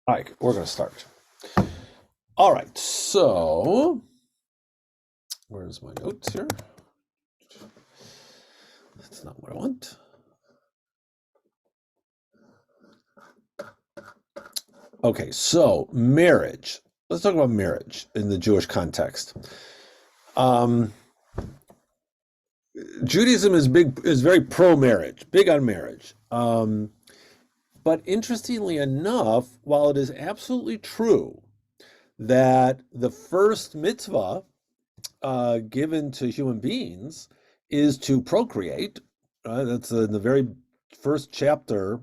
All right, we're going to start. All right, so where's my notes here? That's not what I want. Okay, so marriage. Let's talk about marriage in the Jewish context. Um, Judaism is very pro marriage, big on marriage. But interestingly enough, while it is absolutely true that the first mitzvah given to human beings is to procreate, that's in the very first chapter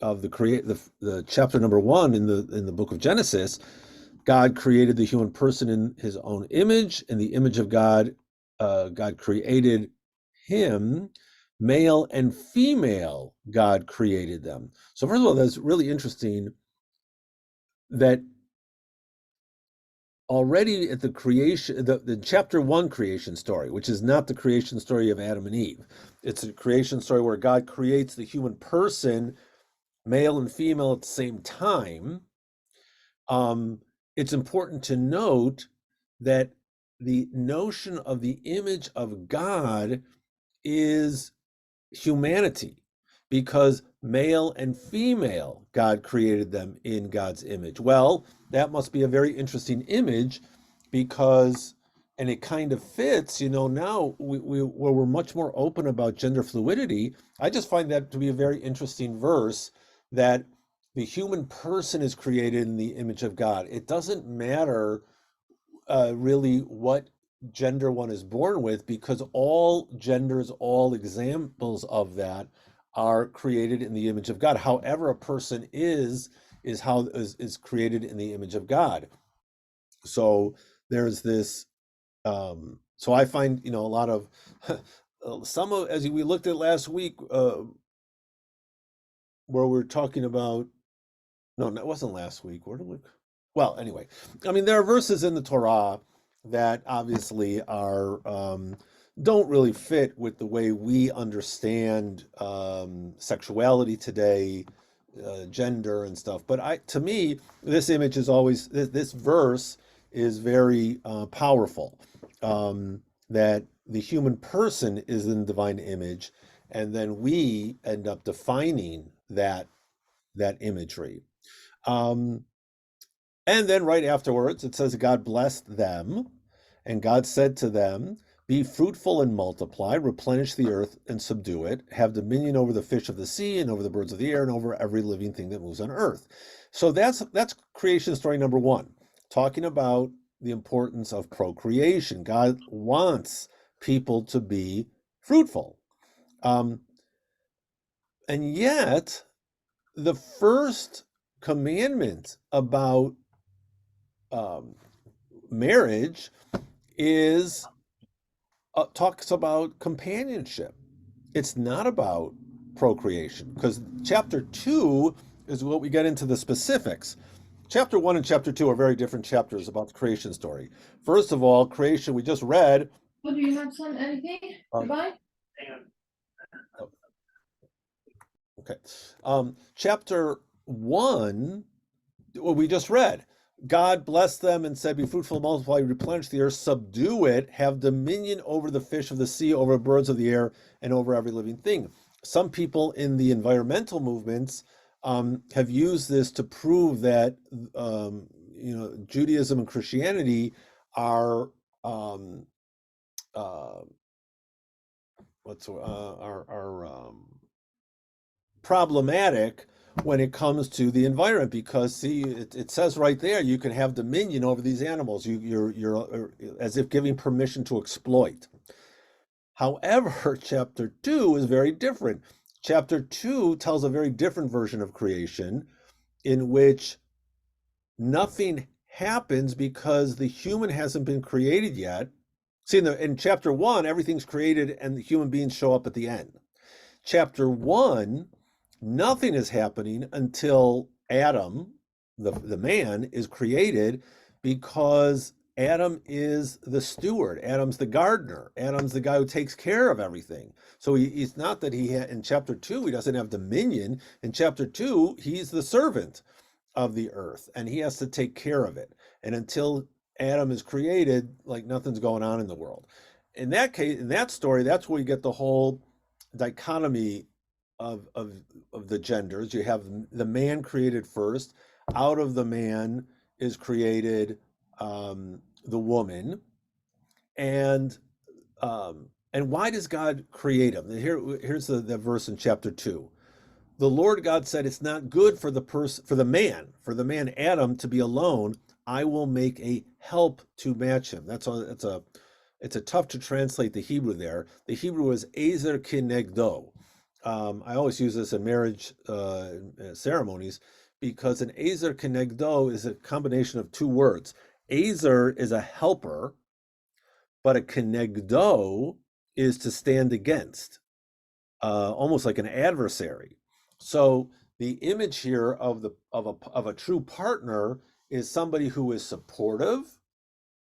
of the chapter number 1 in the book of Genesis. God created the human person in his own image. In the image of God, God created him. Male and female, God created them. So first of all, that's really interesting that already at the creation, the chapter 1 creation story, which is not the creation story of Adam and Eve. It's a creation story where God creates the human person, male and female at the same time. It's important to note that the notion of the image of God is humanity, because male and female, God created them in God's image. Well, that must be a very interesting image because, and it kind of fits, now where we're much more open about gender fluidity. I just find that to be a very interesting verse that the human person is created in the image of God. It doesn't matter really what gender one is born with, because all genders, all examples of that are created in the image of God. However a person is created in the image of God. So there's this so I find a lot of some of, as we looked at last week, where we're talking about, no, it wasn't last week. Where did we? Well, anyway, I mean, there are verses in the Torah that obviously are don't really fit with the way we understand sexuality today, gender and stuff. But to me, this image is always this verse is very powerful. That the human person is in divine image, and then we end up defining that imagery. Um, and then right afterwards, it says, God blessed them, and God said to them, be fruitful and multiply, replenish the earth and subdue it, have dominion over the fish of the sea and over the birds of the air and over every living thing that moves on earth. So that's creation story number 1, talking about the importance of procreation. God wants people to be fruitful. And yet, the first commandment about marriage is talks about companionship. It's not about procreation, because chapter 2 is what we get into the specifics. Chapter 1 and chapter 2 are very different chapters about the creation story. First of all, creation, we just read. Oh, do you have anything to buy? Okay. Chapter 1, what we just read. God blessed them and said, be fruitful, multiply, replenish the earth, subdue it, have dominion over the fish of the sea, over birds of the air, and over every living thing. Some people in the environmental movements have used this to prove that Judaism and Christianity are problematic when it comes to the environment, because see, it says right there you can have dominion over these animals. You're as if giving permission to exploit. However, chapter 2 is very different. Chapter 2 tells a very different version of creation, in which nothing happens because the human hasn't been created yet. See, in chapter 1, everything's created and the human beings show up at the end. Chapter 1, nothing is happening until Adam, the man, is created, because Adam is the steward. Adam's the gardener. Adam's the guy who takes care of everything. So he's not that in chapter 2, he doesn't have dominion. In chapter 2, he's the servant of the earth and he has to take care of it. And until Adam is created, like nothing's going on in the world. In that case, in that story, that's where you get the whole dichotomy of the genders. You have the man created first. Out of the man is created the woman, and why does God create him? Here's the verse in chapter 2. The Lord God said, "It's not good for the man Adam to be alone. I will make a help to match him." It's a tough to translate the Hebrew there. The Hebrew is ezer kenegdo. I always use this in marriage ceremonies because an ezer kenegdo is a combination of two words. Ezer is a helper, but a kenegdo is to stand against, almost like an adversary. So the image here of a true partner is somebody who is supportive,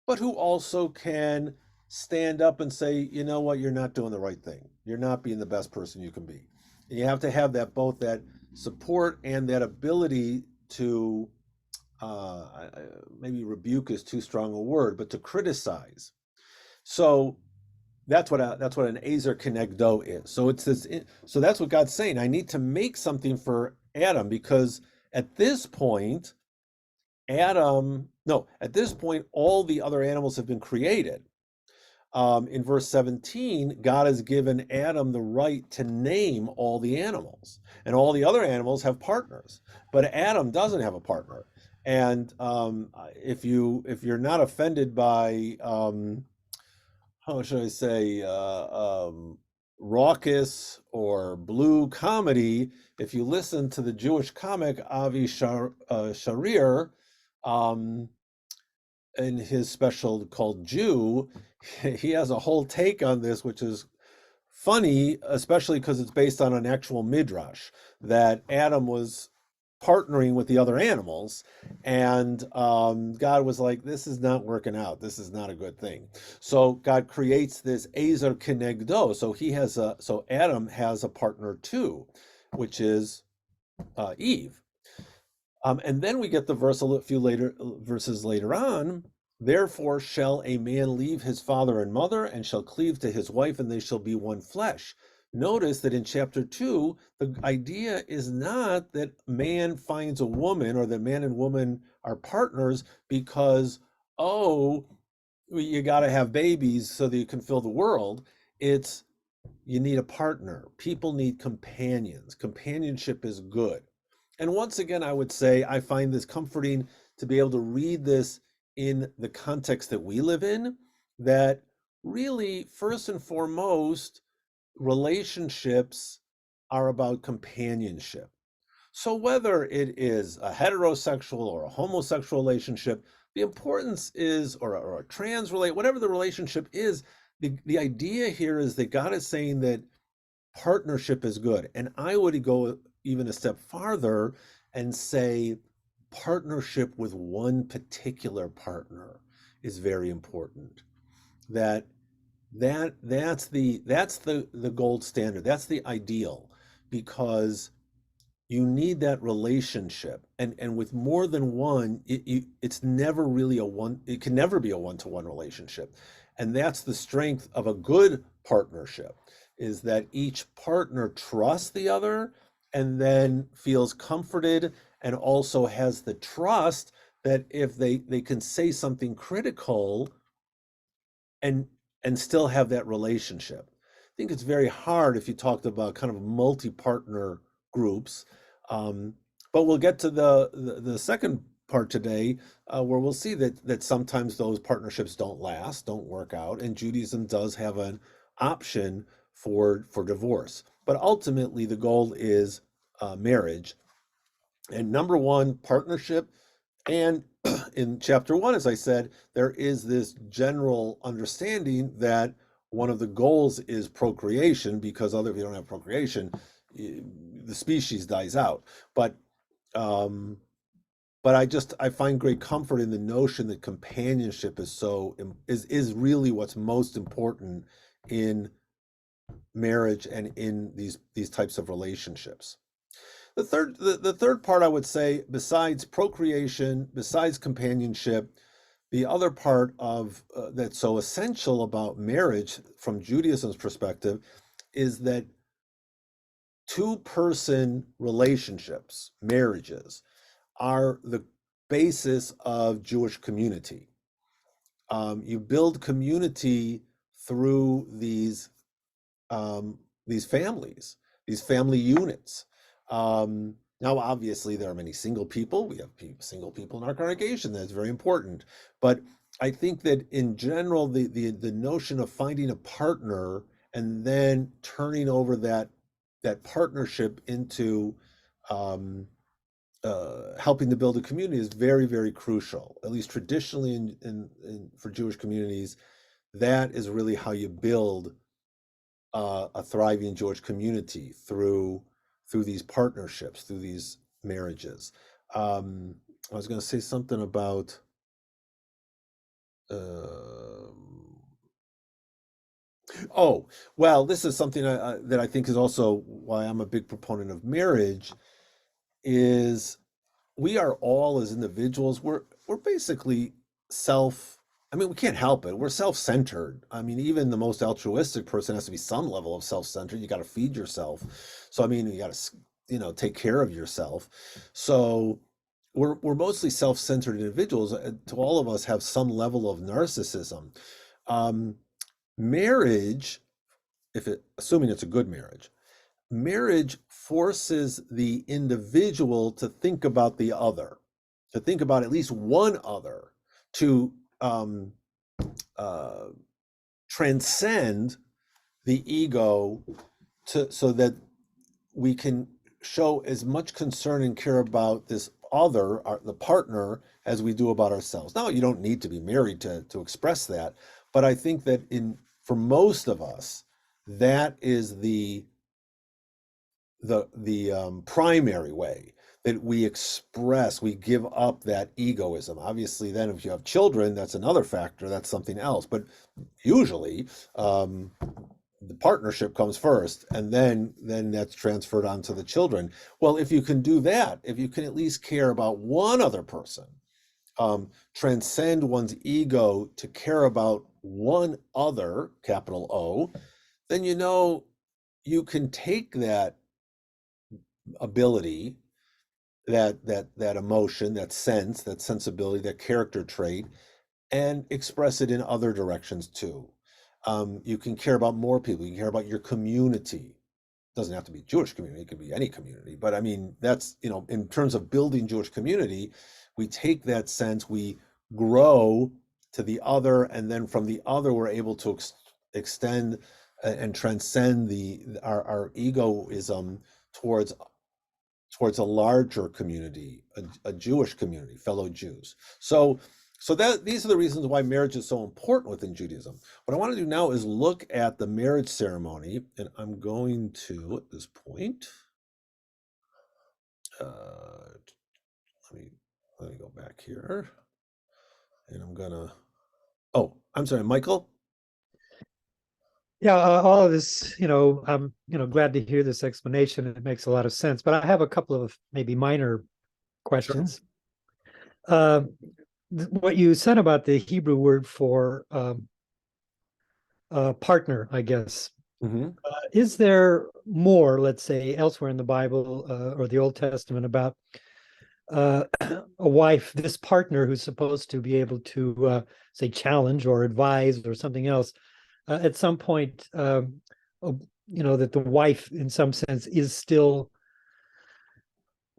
but who also can stand up and say, you know what, you're not doing the right thing. You're not being the best person you can be. And you have to have that, both that support and that ability to, maybe rebuke is too strong a word, but to criticize. So that's what an ezer kenegdo is. So it's this. So that's what God's saying. I need to make something for Adam because at this point, at this point, all the other animals have been created. In verse 17, God has given Adam the right to name all the animals, and all the other animals have partners, but Adam doesn't have a partner. And if you're not offended by how should I say, raucous or blue comedy, if you listen to the Jewish comic Avi Sharir, in his special called Jew, he has a whole take on this, which is funny, especially because it's based on an actual midrash that Adam was partnering with the other animals, and God was like, "This is not working out. This is not a good thing." So God creates this ezer kenegdo. So Adam has a partner too, which is Eve. And then we get the verse a few verses later on. Therefore shall a man leave his father and mother and shall cleave to his wife, and they shall be one flesh. Notice that in chapter 2, the idea is not that man finds a woman or that man and woman are partners because, oh, you got to have babies so that you can fill the world. It's you need a partner. People need companions. Companionship is good. And once again, I would say I find this comforting to be able to read this in the context that we live in, that really, first and foremost, relationships are about companionship. So whether it is a heterosexual or a homosexual relationship, the importance is, or a trans relate, whatever the relationship is, the idea here is that God is saying that partnership is good. And I would go even a step farther and say partnership with one particular partner is very important. That's the gold standard. That's the ideal, because you need that relationship, and with more than one, it's never really it can never be a one-to-one relationship. And that's the strength of a good partnership, is that each partner trusts the other and then feels comforted, and also has the trust that if they can say something critical and still have that relationship. I think it's very hard if you talked about kind of multi-partner groups. But we'll get to the second part today, where we'll see that sometimes those partnerships don't last, don't work out, and Judaism does have an option for divorce. But ultimately, the goal is marriage. And number one, partnership. And in chapter 1, as I said, there is this general understanding that one of the goals is procreation, because if you don't have procreation, the species dies out. But but I find great comfort in the notion that companionship is really what's most important in marriage and in these types of relationships. The third part I would say, besides procreation, besides companionship, the other part of that's so essential about marriage from Judaism's perspective is that two-person relationships, marriages, are the basis of Jewish community. You build community through these families, these family units. Now, obviously, there are many single people. We have single people in our congregation. That's very important. But I think that in general, the notion of finding a partner and then turning over that partnership into helping to build a community is very, very crucial. At least traditionally, for Jewish communities, that is really how you build a thriving Jewish community through these partnerships, through these marriages. I was going to say something about oh, well, this is something that I think is also why I'm a big proponent of marriage is we are all as individuals, we're basically I mean, we can't help it. We're self-centered. I mean, even the most altruistic person has to be some level of self-centered. You got to feed yourself. So, I mean, you got to, take care of yourself. So we're mostly self-centered individuals. To all of us have some level of narcissism. Marriage, assuming it's a good marriage forces the individual to think about the other, to think about at least one other, to transcend the ego, so that we can show as much concern and care about this other, the partner, as we do about ourselves. Now, you don't need to be married to express that, but I think that for most of us, that is the primary way that we give up that egoism. Obviously, then if you have children, that's another factor, that's something else. But usually, the partnership comes first, and then that's transferred onto the children. Well, if you can do that, if you can at least care about one other person, transcend one's ego to care about one other, capital O, then you can take that ability, that emotion, that sense, that sensibility, that character trait, and express it in other directions too. You can care about more people. You can care about your community. It doesn't have to be Jewish community. It could be any community. But I mean, that's, in terms of building Jewish community, we take that sense, we grow to the other, and then from the other, we're able to extend and transcend our egoism towards a larger community, a Jewish community, fellow Jews. So these are the reasons why marriage is so important within Judaism. What I want to do now is look at the marriage ceremony, and I'm going to, at this point, let me go back here, and I'm gonna. Oh, I'm sorry, Michael. Yeah, all of this, I'm, glad to hear this explanation. It makes a lot of sense, but I have a couple of maybe minor questions. Sure. What you said about the Hebrew word for partner, I guess. Mm-hmm. Is there more, let's say, elsewhere in the Bible or the Old Testament about a wife, this partner who's supposed to be able to, say, challenge or advise or something else? At some point, that the wife, in some sense, is still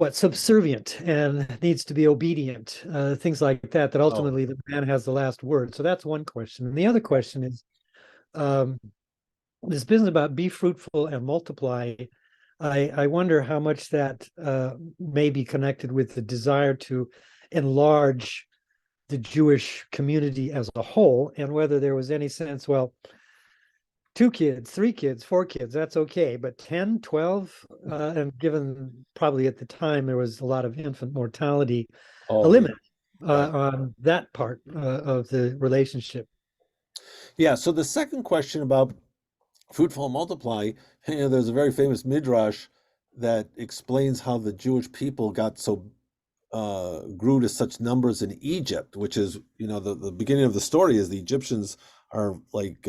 subservient and needs to be obedient, things like that, that ultimately the man has the last word. So that's one question. And the other question is, this business about be fruitful and multiply, I wonder how much that may be connected with the desire to enlarge the Jewish community as a whole, and whether there was any sense, well, 2 kids, 3 kids, 4 kids, that's okay. But 10, 12, and given probably at the time there was a lot of infant mortality, a Oh, limit right. on that part of the relationship. Yeah. So the second question about fruitful and multiply, there's a very famous midrash that explains how the Jewish people got so grew to such numbers in Egypt, which is, the beginning of the story is the Egyptians are like,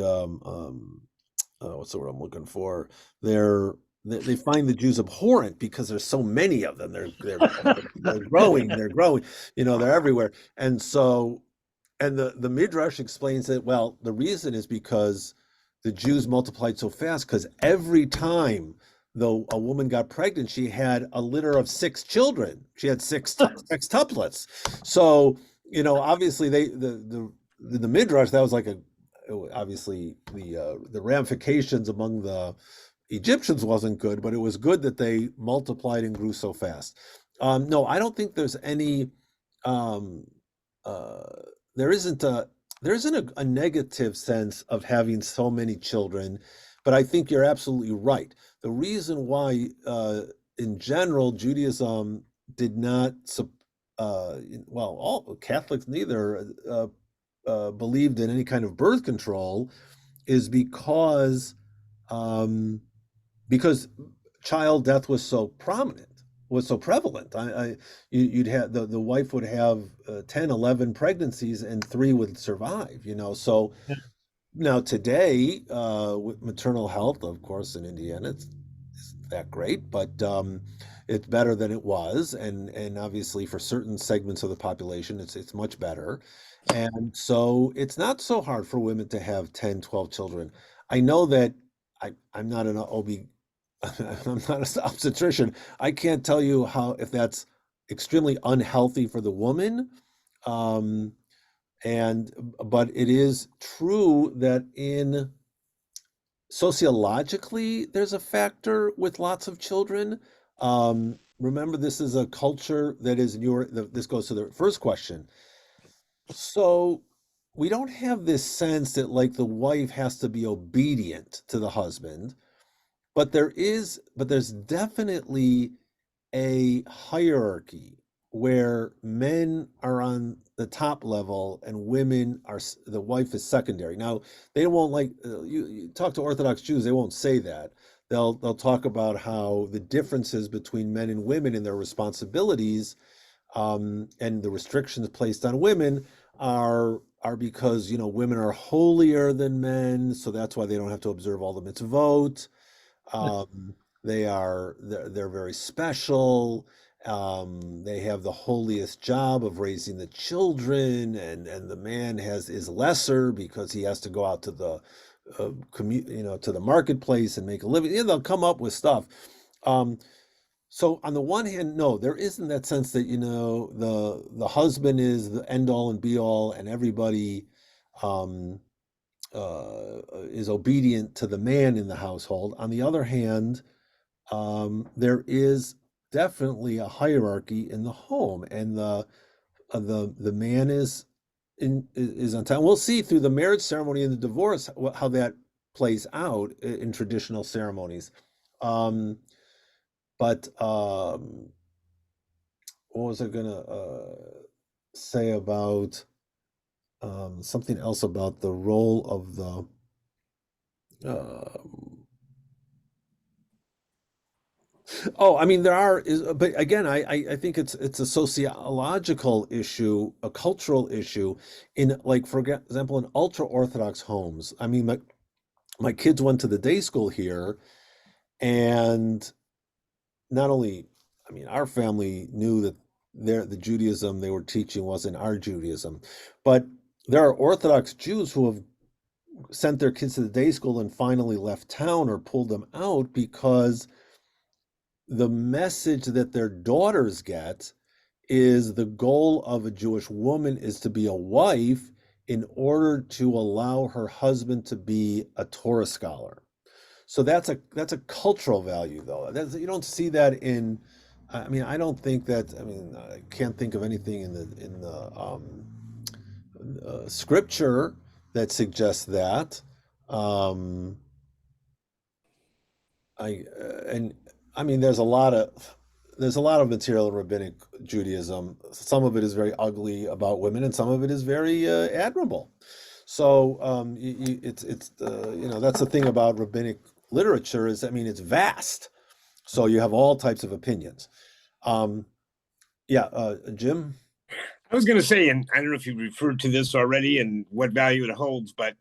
what's the word I'm looking for? They find the Jews abhorrent because there's so many of them. They're growing, they're everywhere. And so, and the Midrash explains that, well, the reason is because the Jews multiplied so fast, because every time though a woman got pregnant, she had a litter of 6 children. She had sextuplets. So, obviously the Midrash, that was like obviously the ramifications among the Egyptians wasn't good, but it was good that they multiplied and grew so fast. No, I don't think there's any um, uh, there isn't a negative sense of having so many children, but I think you're absolutely right. The reason why, in general, Judaism did not, well, all Catholics neither believed in any kind of birth control, is um, because child death was so prominent, was so prevalent. You'd have the wife would have 10, 11 pregnancies and 3 would survive, So Yeah. now today, with maternal health, of course, in Indiana, it's that great, but it's better than it was, and obviously for certain segments of the population, it's much better. And so it's not so hard for women to have 10, 12 children. I know that I'm not an OB, I'm not an obstetrician. I can't tell you if that's extremely unhealthy for the woman. Um, but it is true that in sociologically, there's a factor with lots of children. Remember, this is a culture that is this goes to the first question. So we don't have this sense that like the wife has to be obedient to the husband, but there's definitely a hierarchy where men are on the top level and women the wife is secondary. Now, they won't like you talk to Orthodox Jews, they won't say that. They'll talk about how the differences between men and women in their responsibilities, and the restrictions placed on women are because women are holier than men, so that's why they don't have to observe all the mitzvot. um, they're very special. They have the holiest job of raising the children, and the man is lesser because he has to go out to the to the marketplace and make a living. They'll come up with stuff. Um, so on the one hand, no, there isn't that sense that the husband is the end all and be all, and everybody um, is obedient to the man in the household. On the other hand, there is definitely a hierarchy in the home, and the man is on time. We'll see through the marriage ceremony and the divorce how that plays out in traditional ceremonies. Um, but what was I gonna say about something else about the role of the oh, I mean, but again, I think it's a sociological issue, a cultural issue in, like, for example, in ultra Orthodox homes. I mean, my kids went to the day school here, and not only, I mean, our family knew that the Judaism they were teaching wasn't our Judaism, but there are Orthodox Jews who have sent their kids to the day school and finally left town or pulled them out because the message that their daughters get is the goal of a Jewish woman is to be a wife in order to allow her husband to be a Torah scholar. So that's a cultural value, though. You don't see that in. I mean, I don't think that. I mean, I can't think of anything in the scripture that suggests that. Um, And I mean, there's a lot of material in rabbinic Judaism. Some of it is very ugly about women, and some of it is very admirable. So that's the thing about rabbinic literature is, I mean, it's vast. So you have all types of opinions. Jim? I was going to say, and I don't know if you referred to this already and what value it holds, but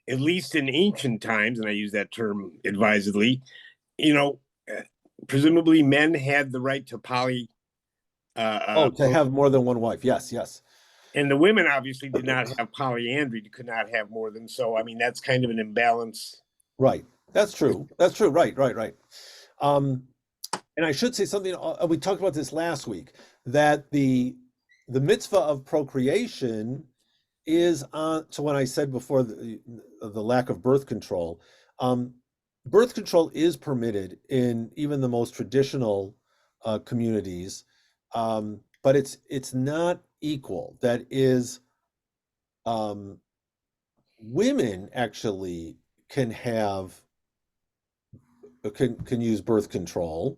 at least in ancient times, and I use that term advisedly, presumably men had the right to to have more than one wife. Yes, yes. And the women obviously did not have polyandry, could not have more than so. I mean, that's kind of an imbalance. Right. That's true. That's true. Right. And I should say something. We talked about this last week, that the mitzvah of procreation is on. So when I said before the lack of birth control is permitted in even the most traditional communities, but it's not equal. That is, women actually can use birth control.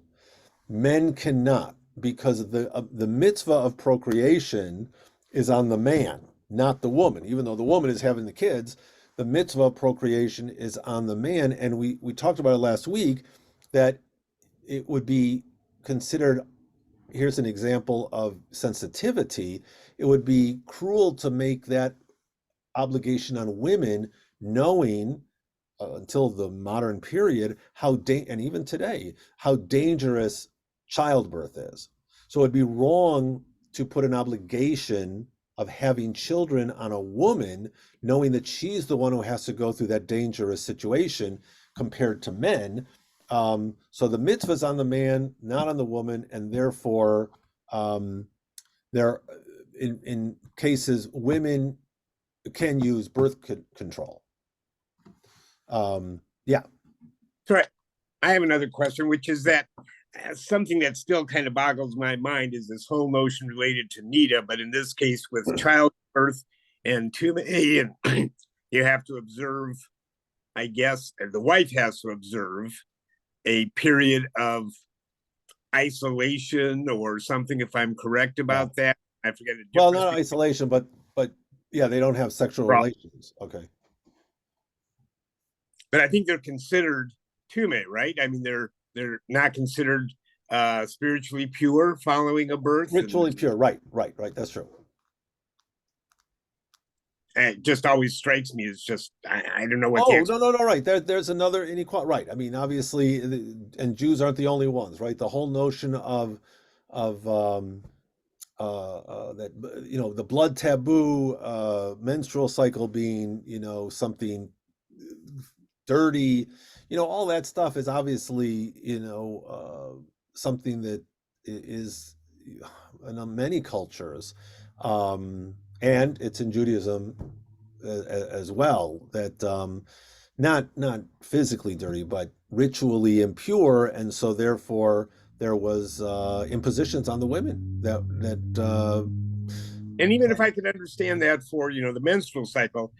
Men cannot, because the mitzvah of procreation is on the man, not the woman. Even though the woman is having the kids, the mitzvah of procreation is on the man. And we talked about it last week, that it would be considered, here's an example of sensitivity, it would be cruel to make that obligation on women, knowing until the modern period and even today, how dangerous childbirth is. So it'd be wrong to put an obligation of having children on a woman, knowing that she's the one who has to go through that dangerous situation compared to men. So the mitzvah is on the man, not on the woman, and therefore, there, in cases, women can use birth control. So I have another question, which is that something that still kind of boggles my mind is this whole notion related to Nida, but in this case with childbirth and you have to observe, I guess, the wife has to observe a period of isolation or something, if I'm correct about that. I forget it. Well, not isolation, but yeah, they don't have sexual relations. Okay. But I think they're considered tume, right? I mean, they're not considered spiritually pure following a birth. Ritually pure, right. That's true. And it just always strikes me as just I don't know what. No, right. There's another inequality, right? I mean, obviously, and Jews aren't the only ones, right? The whole notion of that the blood taboo, menstrual cycle being something dirty, all that stuff is obviously something that is in many cultures, and it's in Judaism as well, that not physically dirty but ritually impure, and so therefore there was impositions on the women that and even if I could understand that for the menstrual cycle,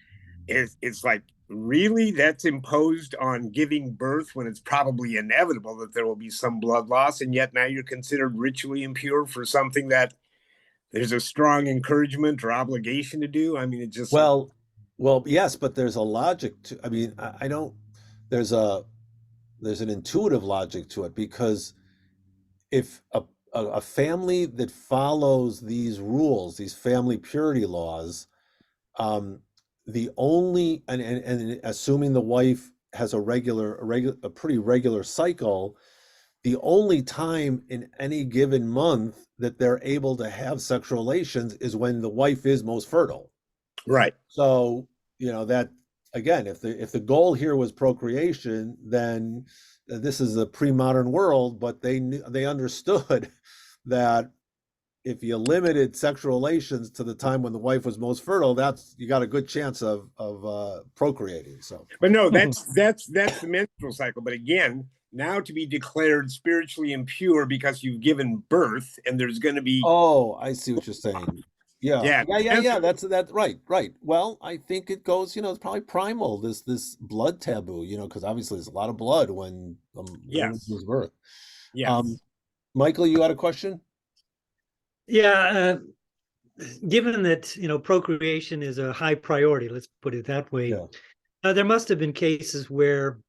it's like, really, that's imposed on giving birth when it's probably inevitable that there will be some blood loss, and yet now you're considered ritually impure for something that there's a strong encouragement or obligation to do. I mean, it just well yes, but there's a logic to, I mean, I don't, there's an intuitive logic to it, because if a family that follows these rules, these family purity laws, the only, and assuming the wife has a pretty regular cycle, the only time in any given month that they're able to have sexual relations is when the wife is most fertile. Right. So, that, again, if the goal here was procreation, then this is a pre-modern world, but they understood that if you limited sexual relations to the time when the wife was most fertile, you got a good chance of procreating. So, but no, that's the menstrual cycle. But again, now to be declared spiritually impure because you've given birth, and there's going to be. Oh, I see what you're saying. Yeah, Yeah. yeah. That's right, right. Well, I think it goes, it's probably primal, this blood taboo, because obviously there's a lot of blood when a woman Yes. gives birth. Yes. Michael, you had a question? Yeah, given that procreation is a high priority, let's put it that way, Yeah. there must have been cases where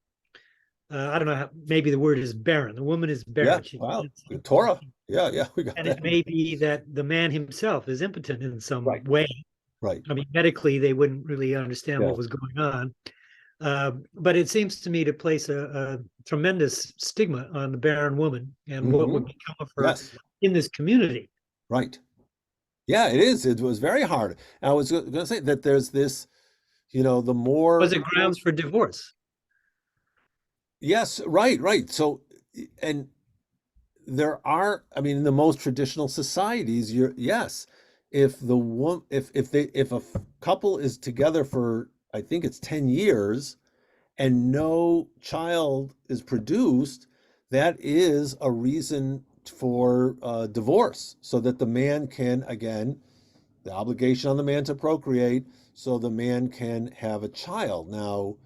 I don't know how, maybe the word is barren. The woman is Yeah. barren. Wow. Torah. Yeah, we got And that. it may be that the man himself is impotent in some Right. way. Right. I mean, medically, they wouldn't really understand Yeah. what was going on. But it seems to me to place a tremendous stigma on the barren woman and what would become of her Yes. in this community. Right. Yeah, it is. It was very hard. I was going to say that there's this, the more. Was it grounds for divorce? Yes, right. So, and there are, I mean, in the most traditional societies, yes, if the one, if a couple is together for, I think it's 10 years and no child is produced, that is a reason for divorce, so that the man can, again, the obligation on the man to procreate, so the man can have a child. Now,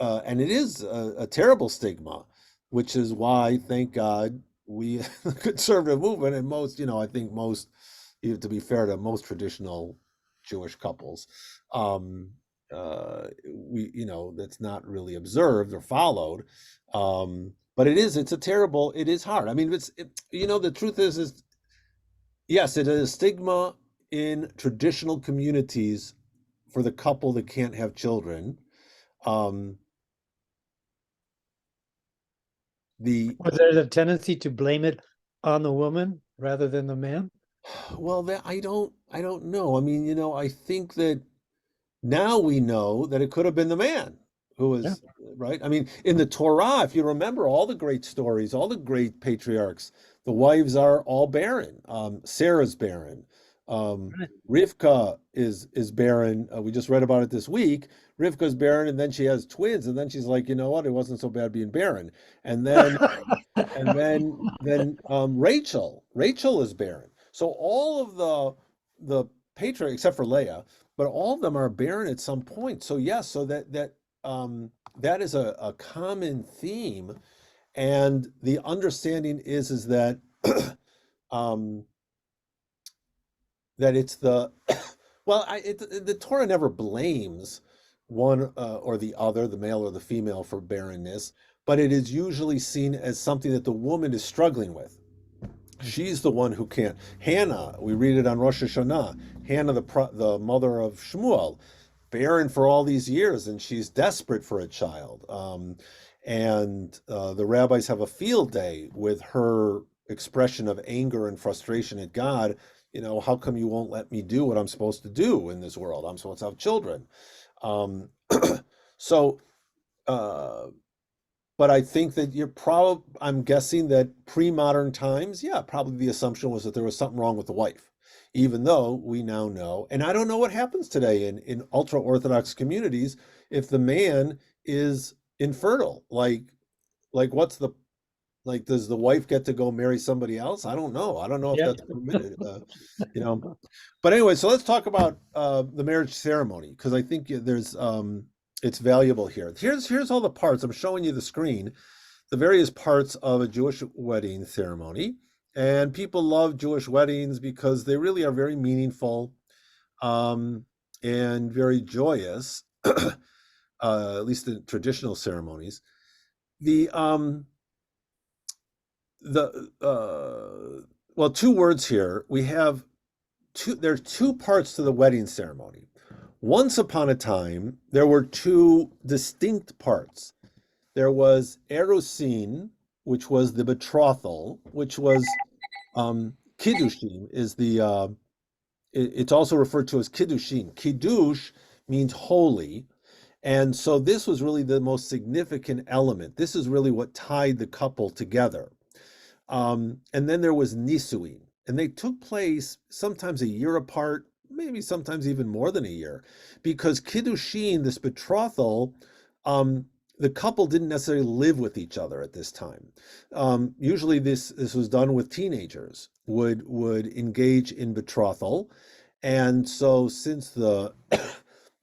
and it is a terrible stigma, which is why, thank God, we, the conservative movement, and most, I think most, to be fair to most traditional Jewish couples, that's not really observed or followed. But it is hard. I mean, the truth is, yes, it is a stigma in traditional communities for the couple that can't have children. Was there a tendency to blame it on the woman rather than the man? Well, I don't know. I mean, I think that now we know that it could have been the man who was, right. I mean, in the Torah, if you remember all the great stories, all the great patriarchs, the wives are all barren. Sarah's barren. Rivka is barren. We just read about it this week. Rivka's barren, and then she has twins, and then she's like, you know what? It wasn't so bad being barren. And then Rachel is barren. So all of the patriarchs, except for Leah, but all of them are barren at some point. So yes, so that is a common theme, and the understanding is that that it's the well, the Torah never blames one or the other, the male or the female, for barrenness, but it is usually seen as something that the woman is struggling with. She's the one who can't. Hannah, we read it on Rosh Hashanah. Hannah, the mother of Shmuel, barren for all these years, and she's desperate for a child. And the rabbis have a field day with her expression of anger and frustration at God. How come you won't let me do what I'm supposed to do in this world? I'm supposed to have children. So, but I think that I'm guessing that pre-modern times, yeah, probably the assumption was that there was something wrong with the wife, even though we now know, and I don't know what happens today in ultra-Orthodox communities if the man is infertile. Like does the wife get to go marry somebody else? I don't know. I don't know if that's permitted, But anyway, so let's talk about the marriage ceremony, because I think there's it's valuable here. Here's all the parts. I'm showing you the screen, the various parts of a Jewish wedding ceremony. And people love Jewish weddings because they really are very meaningful and very joyous, at least in traditional ceremonies. Well, two words here. There's two parts to the wedding ceremony. Once upon a time, there were two distinct parts. There was Erusin, which was the betrothal, which was Kiddushin is it's also referred to as Kiddushin. Kiddush means holy. And so this was really the most significant element. This is really what tied the couple together. And then there was Nisuin, and they took place sometimes a year apart, maybe sometimes even more than a year, because Kiddushin, this betrothal, the couple didn't necessarily live with each other at this time. Usually this was done with teenagers, would engage in betrothal, And so since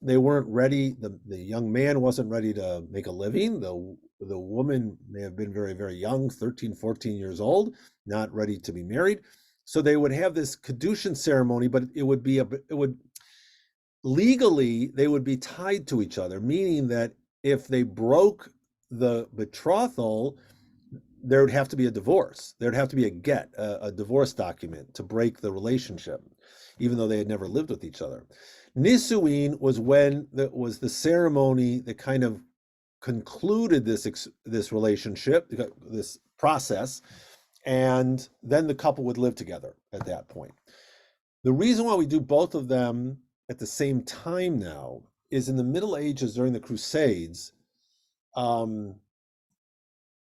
they weren't ready, the young man wasn't ready to make a living, the woman may have been very, very young, 13, 14 years old, not ready to be married. So they would have this Kedushin ceremony, but it would legally, they would be tied to each other, meaning that if they broke the betrothal, there would have to be a divorce. There'd have to be a divorce document to break the relationship, even though they had never lived with each other. Nisuin was the ceremony that kind of concluded this relationship, this process, and then the couple would live together at that point. The reason why we do both of them at the same time now is in the Middle Ages during the Crusades.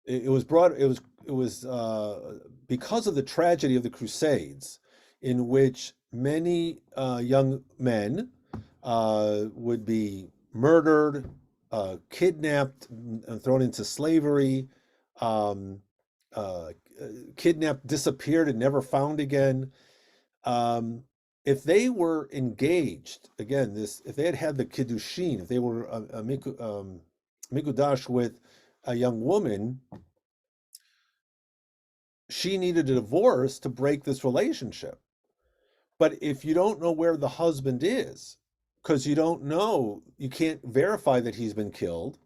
It was because of the tragedy of the Crusades, in which many young men would be murdered, kidnapped, and thrown into slavery, kidnapped, disappeared, and never found again. If they were engaged, again, if they had the kiddushin, if they were a mikudash with a young woman, she needed a divorce to break this relationship. But if you don't know where the husband is, because you can't verify that he's been killed,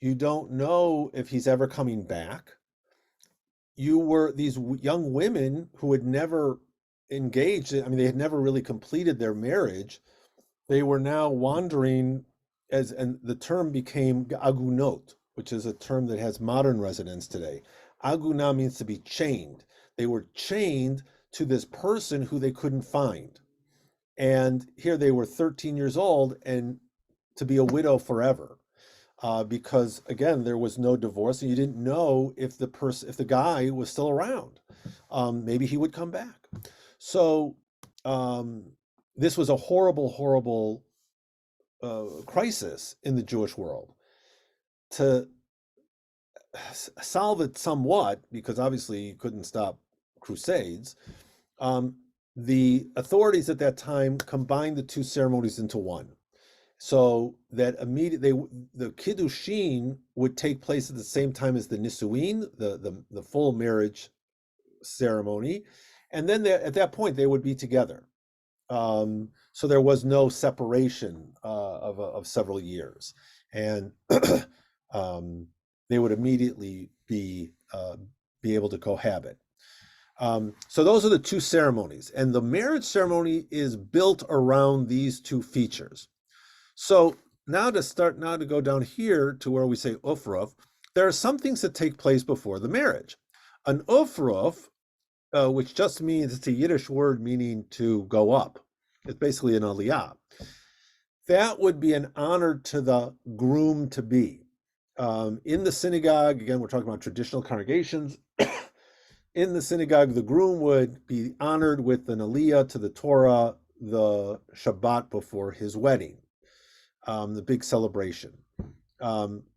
you don't know if he's ever coming back. These young women who had never engaged, I mean, they had never really completed their marriage. They were now wandering, and the term became agunot, which is a term that has modern resonance today. Aguna means to be chained. They were chained to this person who they couldn't find. And here they were 13 years old and to be a widow forever. Because again, there was no divorce, and you didn't know if the guy was still around. Maybe he would come back. So this was a horrible, horrible crisis in the Jewish world. To solve it somewhat, because obviously you couldn't stop crusades, the authorities at that time combined the two ceremonies into one. So that immediately the kiddushin would take place at the same time as the nisuin, the full marriage ceremony, and then at that point they would be together. So there was no separation of several years, and they would immediately be able to cohabit. So those are the two ceremonies, and the marriage ceremony is built around these two features. So now to go down here to where we say ufruf, there are some things that take place before the marriage. An ufruf, which just means, it's a Yiddish word meaning to go up. It's basically an aliyah. That would be an honor to the groom-to-be. In the synagogue, again, we're talking about traditional congregations. In the synagogue, the groom would be honored with an aliyah to the Torah the Shabbat before his wedding, the big celebration.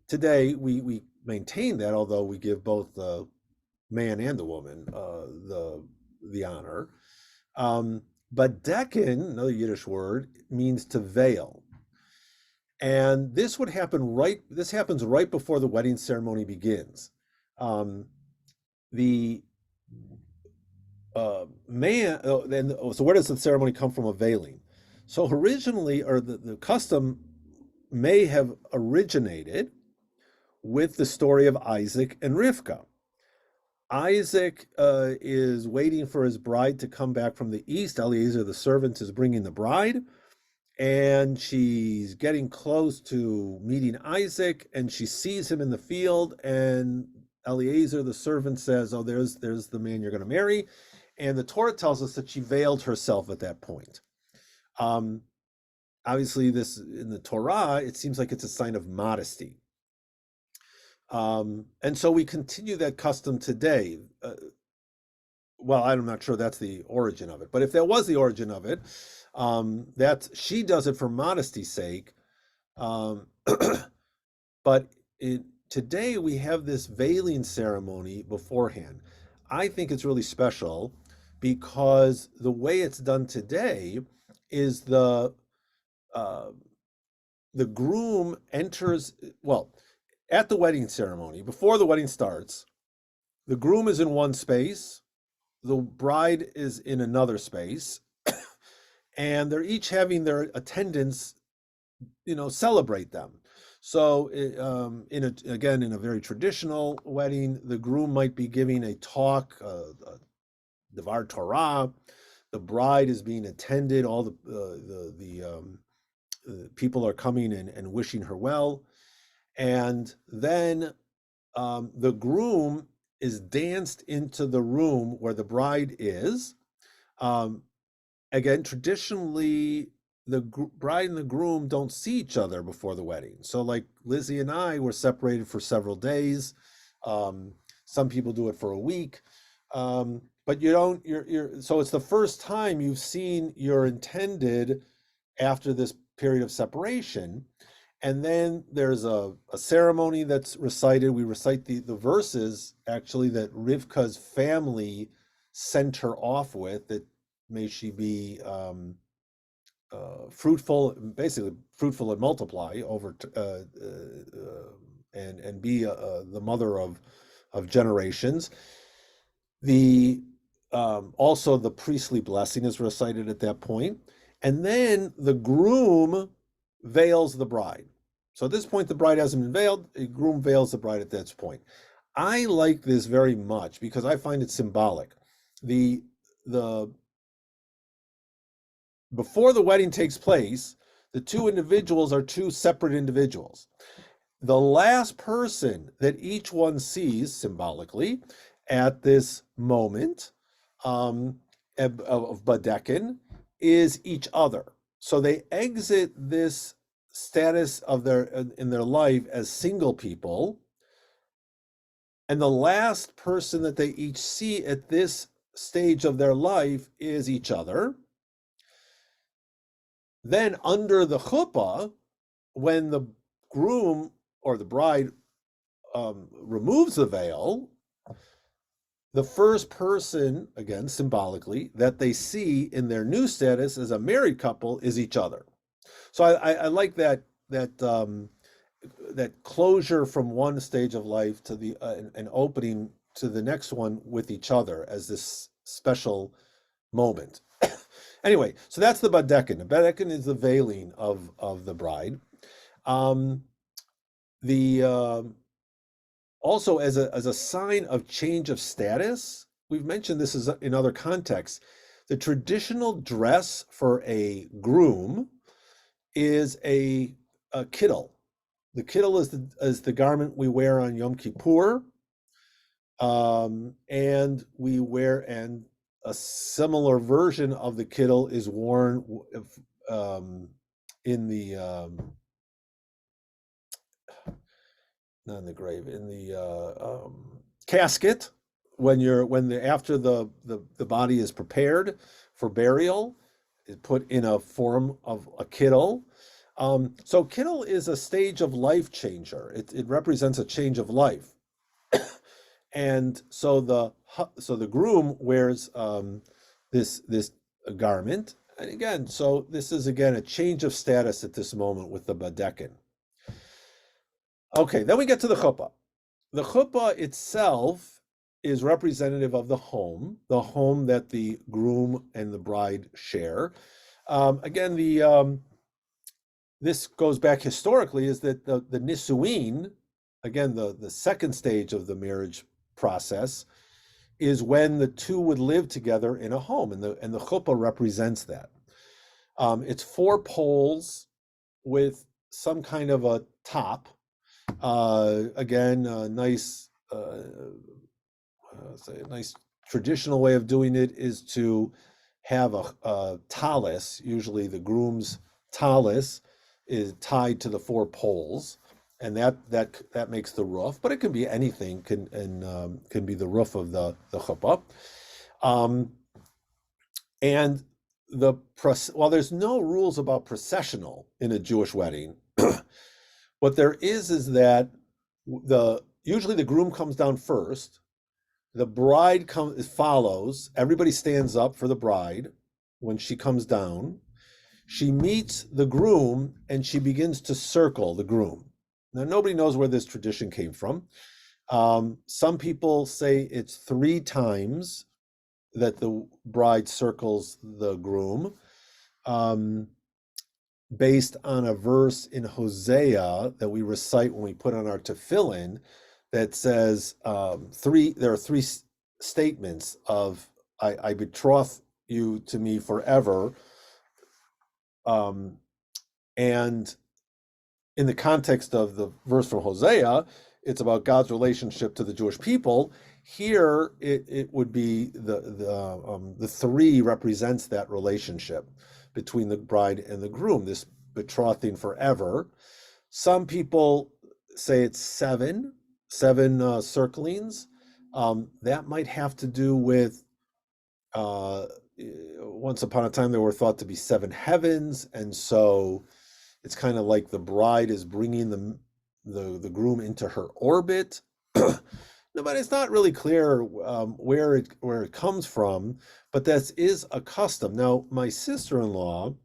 Today, we maintain that, although we give both the man and the woman the honor. But decken, another Yiddish word, means to veil. And this happens right before the wedding ceremony begins. The man, so where does the ceremony come from of veiling? So originally, or the custom may have originated with the story of Isaac and Rivka. Isaac is waiting for his bride to come back from the east. Eliezer, the servant, is bringing the bride, and she's getting close to meeting Isaac, and she sees him in the field, and Eliezer, the servant, says, "Oh, there's the man you're going to marry." And the Torah tells us that she veiled herself at that point. Obviously, this in the Torah, it seems like it's a sign of modesty. And so we continue that custom today. Well, I'm not sure that's the origin of it, but if that was the origin of it, she does it for modesty's sake. But today we have this veiling ceremony beforehand. I think it's really special because the way it's done today is the groom enters, well, at the wedding ceremony, before the wedding starts, the groom is in one space, the bride is in another space, and they're each having their attendants, celebrate them. So, again, in a very traditional wedding, the groom might be giving a talk, Devar Torah. The bride is being attended. All the people are coming and wishing her well, and then the groom is danced into the room where the bride is. Again, traditionally, the bride and the groom don't see each other before the wedding. So, like Lizzie and I were separated for several days. Some people do it for a week, but you don't. So it's the first time you've seen your intended after this period of separation. And then there's a ceremony that's recited. We recite the verses, actually, that Rivka's family sent her off with, that may she be fruitful, basically fruitful and multiply over and be the mother of generations. Also the priestly blessing is recited at that point. And then the groom veils the bride. So at this point, the bride hasn't been veiled. The groom veils the bride at this point. I like this very much because I find it symbolic. Before the wedding takes place, the two individuals are two separate individuals. The last person that each one sees symbolically at this moment of Badekin is each other. So they exit this status of in their life as single people, and the last person that they each see at this stage of their life is each other. Then under the chuppah, when the groom or the bride removes the veil, the first person, again symbolically, that they see in their new status as a married couple is each other. So I like that closure from one stage of life to the an opening to the next one with each other as this special moment. Anyway, so that's the Badekin. The Badekin is the veiling of the bride. Also as a sign of change of status, we've mentioned this in other contexts. The traditional dress for a groom is a kittel. The kittel is the garment we wear on Yom Kippur, and we wear, and a similar version of the kittel is worn in the not in the grave, in the casket, after the body is prepared for burial, is put in a form of a kittel. So kittel is a stage of life changer. It represents a change of life. And so the groom wears this garment. And again, so this is again a change of status at this moment with the Badekin. Okay, then we get to the chuppah. The chuppah itself is representative of the home that the groom and the bride share. Again, this goes back historically, is that the nisuin, again, the second stage of the marriage process, is when the two would live together in a home, and the chuppah represents that. It's 4 poles with some kind of a top. Again, a nice traditional way of doing it is to have a tallis. Usually the groom's tallis is tied to the 4 poles, and that makes the roof, but it can be anything, can be the roof of the chuppah. And while there's no rules about processional in a Jewish wedding, what there is that usually the groom comes down first, the bride follows, everybody stands up for the bride when she comes down, She meets the groom and she begins to circle the groom. Now, nobody knows where this tradition came from. Some people say it's 3 times that the bride circles the groom, based on a verse in Hosea that we recite when we put on our tefillin that says there are 3 statements of I betroth you to me forever. And in the context of the verse from Hosea, it's about God's relationship to the Jewish people. Here, it would be the 3 represents that relationship between the bride and the groom, this betrothing forever. Some people say it's 7 circlings. That might have to do with once upon a time there were thought to be 7 heavens, and so it's kind of like the bride is bringing the groom into her orbit. No, but it's not really clear where it comes from, but that is a custom. Now, my sister-in-law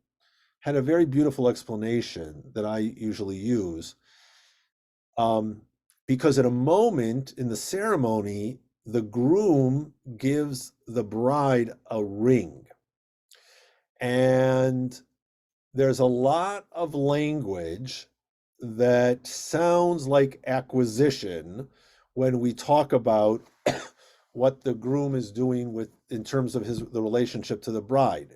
had a very beautiful explanation that I usually use, because at a moment in the ceremony, the groom gives the bride a ring. And there's a lot of language that sounds like acquisition when we talk about what the groom is doing in terms of the relationship to the bride.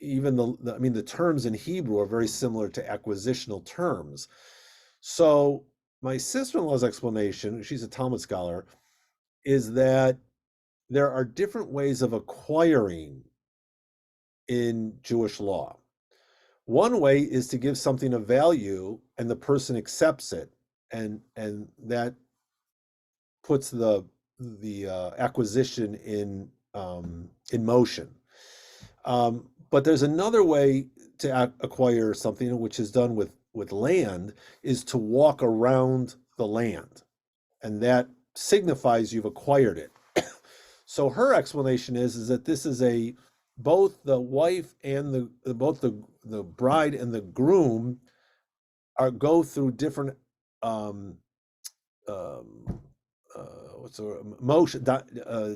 Even the terms in Hebrew are very similar to acquisitional terms. So my sister-in-law's explanation, she's a Talmud scholar, is that there are different ways of acquiring in Jewish law. One way is to give something of value and the person accepts it, and that puts the acquisition in motion. But there's another way to acquire something, which is done with land, is to walk around the land, and that signifies you've acquired it. So her explanation is that this is both the wife and both the bride and the groom go through different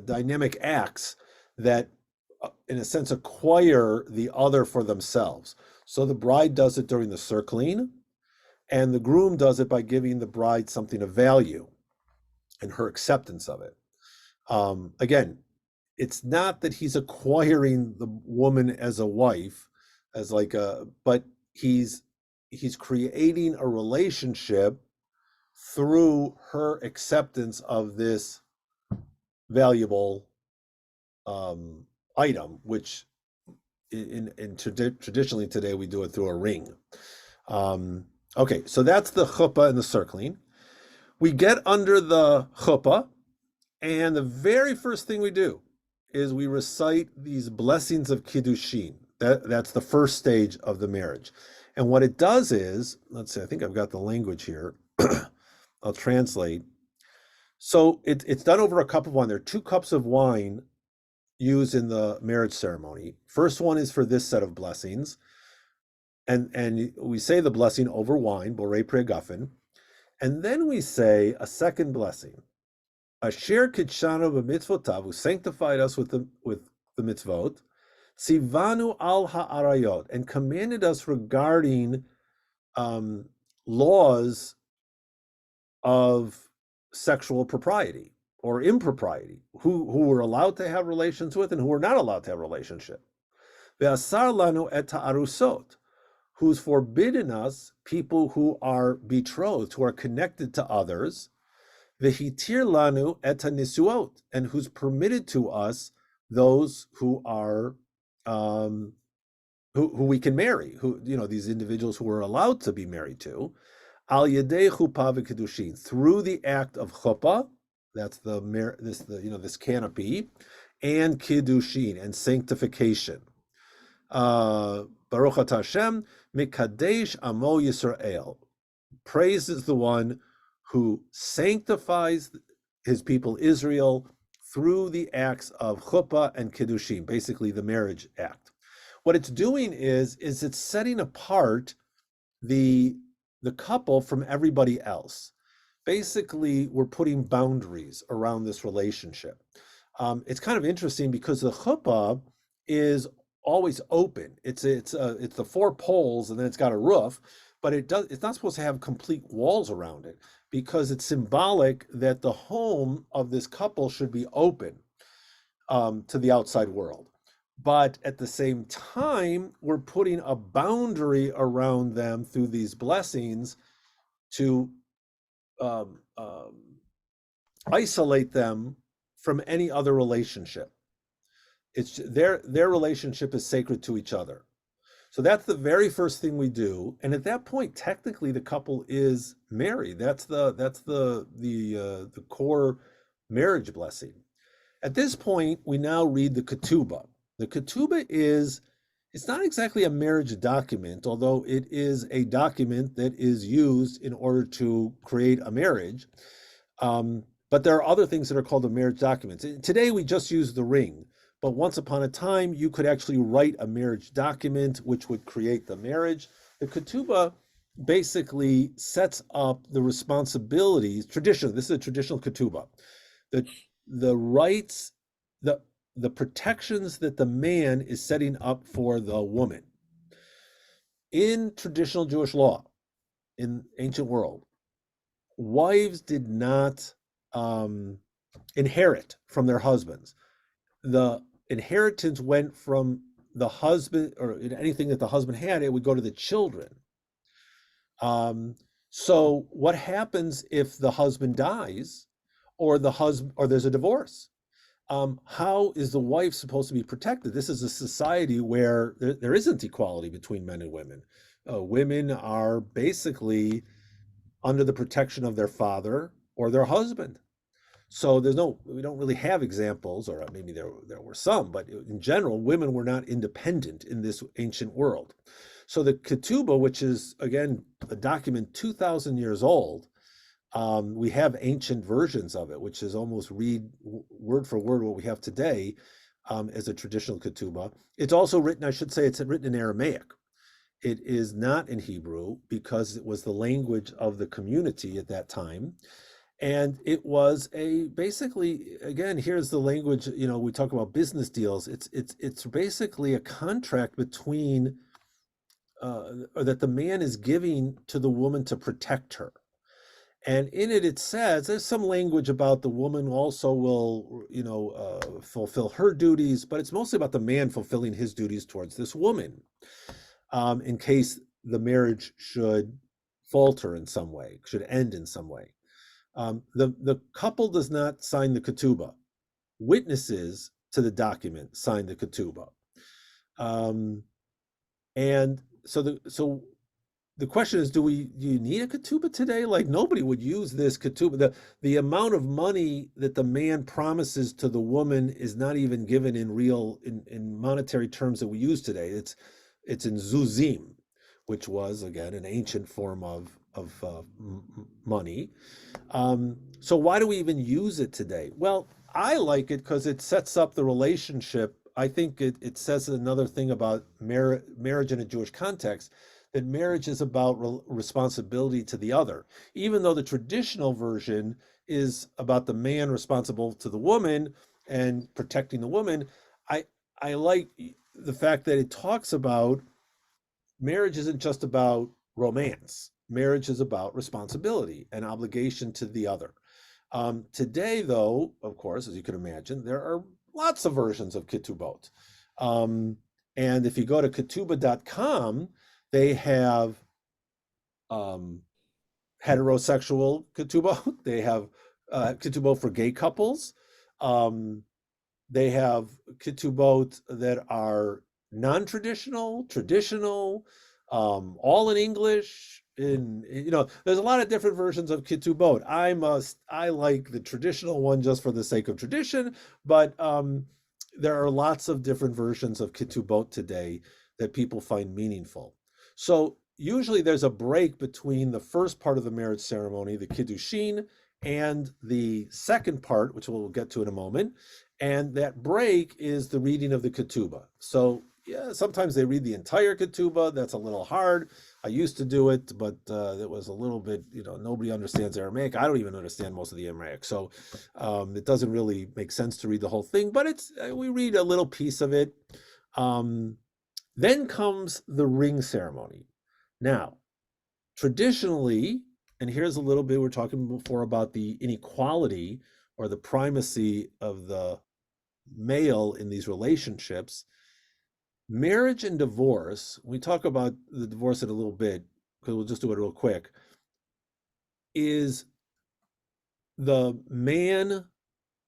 dynamic acts that in a sense acquire the other for themselves. So the bride does it during the circling, and the groom does it by giving the bride something of value and her acceptance of it. Again, it's not that he's acquiring the woman as a wife, but he's creating a relationship through her acceptance of this valuable item, which traditionally today we do it through a ring. Okay, so that's the chuppah and the circling. We get under the chuppah, and the very first thing we do is we recite these blessings of kiddushin. That's the first stage of the marriage. And what it does is, let's see, I think I've got the language here. I'll translate. So it's done over a cup of wine. There are 2 cups of wine used in the marriage ceremony. First one is for this set of blessings. And we say the blessing over wine, Borei Pri Hagafen. And then we say a second blessing. Asher kitshanu b'mitzvotav, who sanctified us with the mitzvot, tzivanu al ha'arayot, and commanded us regarding laws of sexual propriety or impropriety, who were allowed to have relations with and who were not allowed to have relationship. Ve'asar lanu et ha'arusot, who's forbidden us people who are betrothed, who are connected to others, Vehitir lanu et nisuot, and who's permitted to us those who are who we can marry, these individuals who are allowed to be married to, al yedei chuppah v'kedushin, through the act of chuppah, that's this canopy, and kiddushin, and sanctification. Baruch atah Hashem mikadesh amo Yisrael. Praise is the one who sanctifies his people Israel through the acts of chuppah and kiddushin, basically the marriage act. what it's doing is it's setting apart the couple from everybody else. Basically, we're putting boundaries around this relationship. It's kind of interesting because the chuppah is always open. It's the four poles and then it's got a roof, but it's not supposed to have complete walls around it because it's symbolic that the home of this couple should be open to the outside world. But at the same time, we're putting a boundary around them through these blessings to isolate them from any other relationship. It's their relationship is sacred to each other. So that's the very first thing we do, and at that point, technically, the couple is married. That's the core marriage blessing. At this point, we now read the ketubah. The ketubah it's not exactly a marriage document, although it is a document that is used in order to create a marriage. But there are other things that are called the marriage documents. Today, we just use the ring. But once upon a time, you could actually write a marriage document, which would create the marriage. The ketubah basically sets up the responsibilities. This is a traditional ketubah. The rights, the protections that the man is setting up for the woman. In traditional Jewish law, in ancient world, wives did not inherit from their husbands. The inheritance went from the husband, or anything that the husband had, it would go to the children. So what happens if the husband dies or there's a divorce? How is the wife supposed to be protected? This is a society where there isn't equality between men and women. Women are basically under the protection of their father or their husband. So we don't really have examples, or maybe there were some, but in general, women were not independent in this ancient world. So the ketubah, which is, again, a document 2,000 years old, we have ancient versions of it, which is almost read word for word what we have today as a traditional ketubah. It's also written, I should say, it's written in Aramaic. It is not in Hebrew because it was the language of the community at that time. And it was basically, again, here's the language, we talk about business deals. It's basically a contract between, or that the man is giving to the woman to protect her. And in it says, there's some language about the woman also will, fulfill her duties, but it's mostly about the man fulfilling his duties towards this woman, in case the marriage should falter in some way, should end in some way. The couple does not sign the ketubah. Witnesses to the document sign the ketubah. And so the question is, do you need a ketubah today? Like, nobody would use this ketubah. The amount of money that the man promises to the woman is not even given in monetary terms that we use today. It's in zuzim, which was, again, an ancient form of money. So why do we even use it today? Well, I like it because it sets up the relationship. I think it says another thing about marriage in a Jewish context, that marriage is about responsibility to the other. Even though the traditional version is about the man responsible to the woman and protecting the woman, I like the fact that it talks about marriage isn't just about romance. Marriage is about responsibility and obligation to the other. Today, though, of course, as you can imagine, there are lots of versions of ketubot. And if you go to ketubah.com, they have heterosexual ketubot. They have ketubot for gay couples. They have ketubot that are non-traditional, traditional, all in English. There's a lot of different versions of ketubot. I like the traditional one just for the sake of tradition, but there are lots of different versions of ketubot today that people find meaningful. So usually there's a break between the first part of the marriage ceremony, the kiddushin, and the second part, which we'll get to in a moment. And that break is the reading of the ketubah. So yeah, sometimes they read the entire ketubah. That's a little hard. I used to do it, but it was a little bit, nobody understands Aramaic. I don't even understand most of the Aramaic, so it doesn't really make sense to read the whole thing. But we read a little piece of it. Then comes the ring ceremony. Now, traditionally, and here's a little bit, we're talking before about the inequality or the primacy of the male in these relationships. Marriage and divorce, we talk about the divorce in a little bit, because we'll just do it real quick, is the man,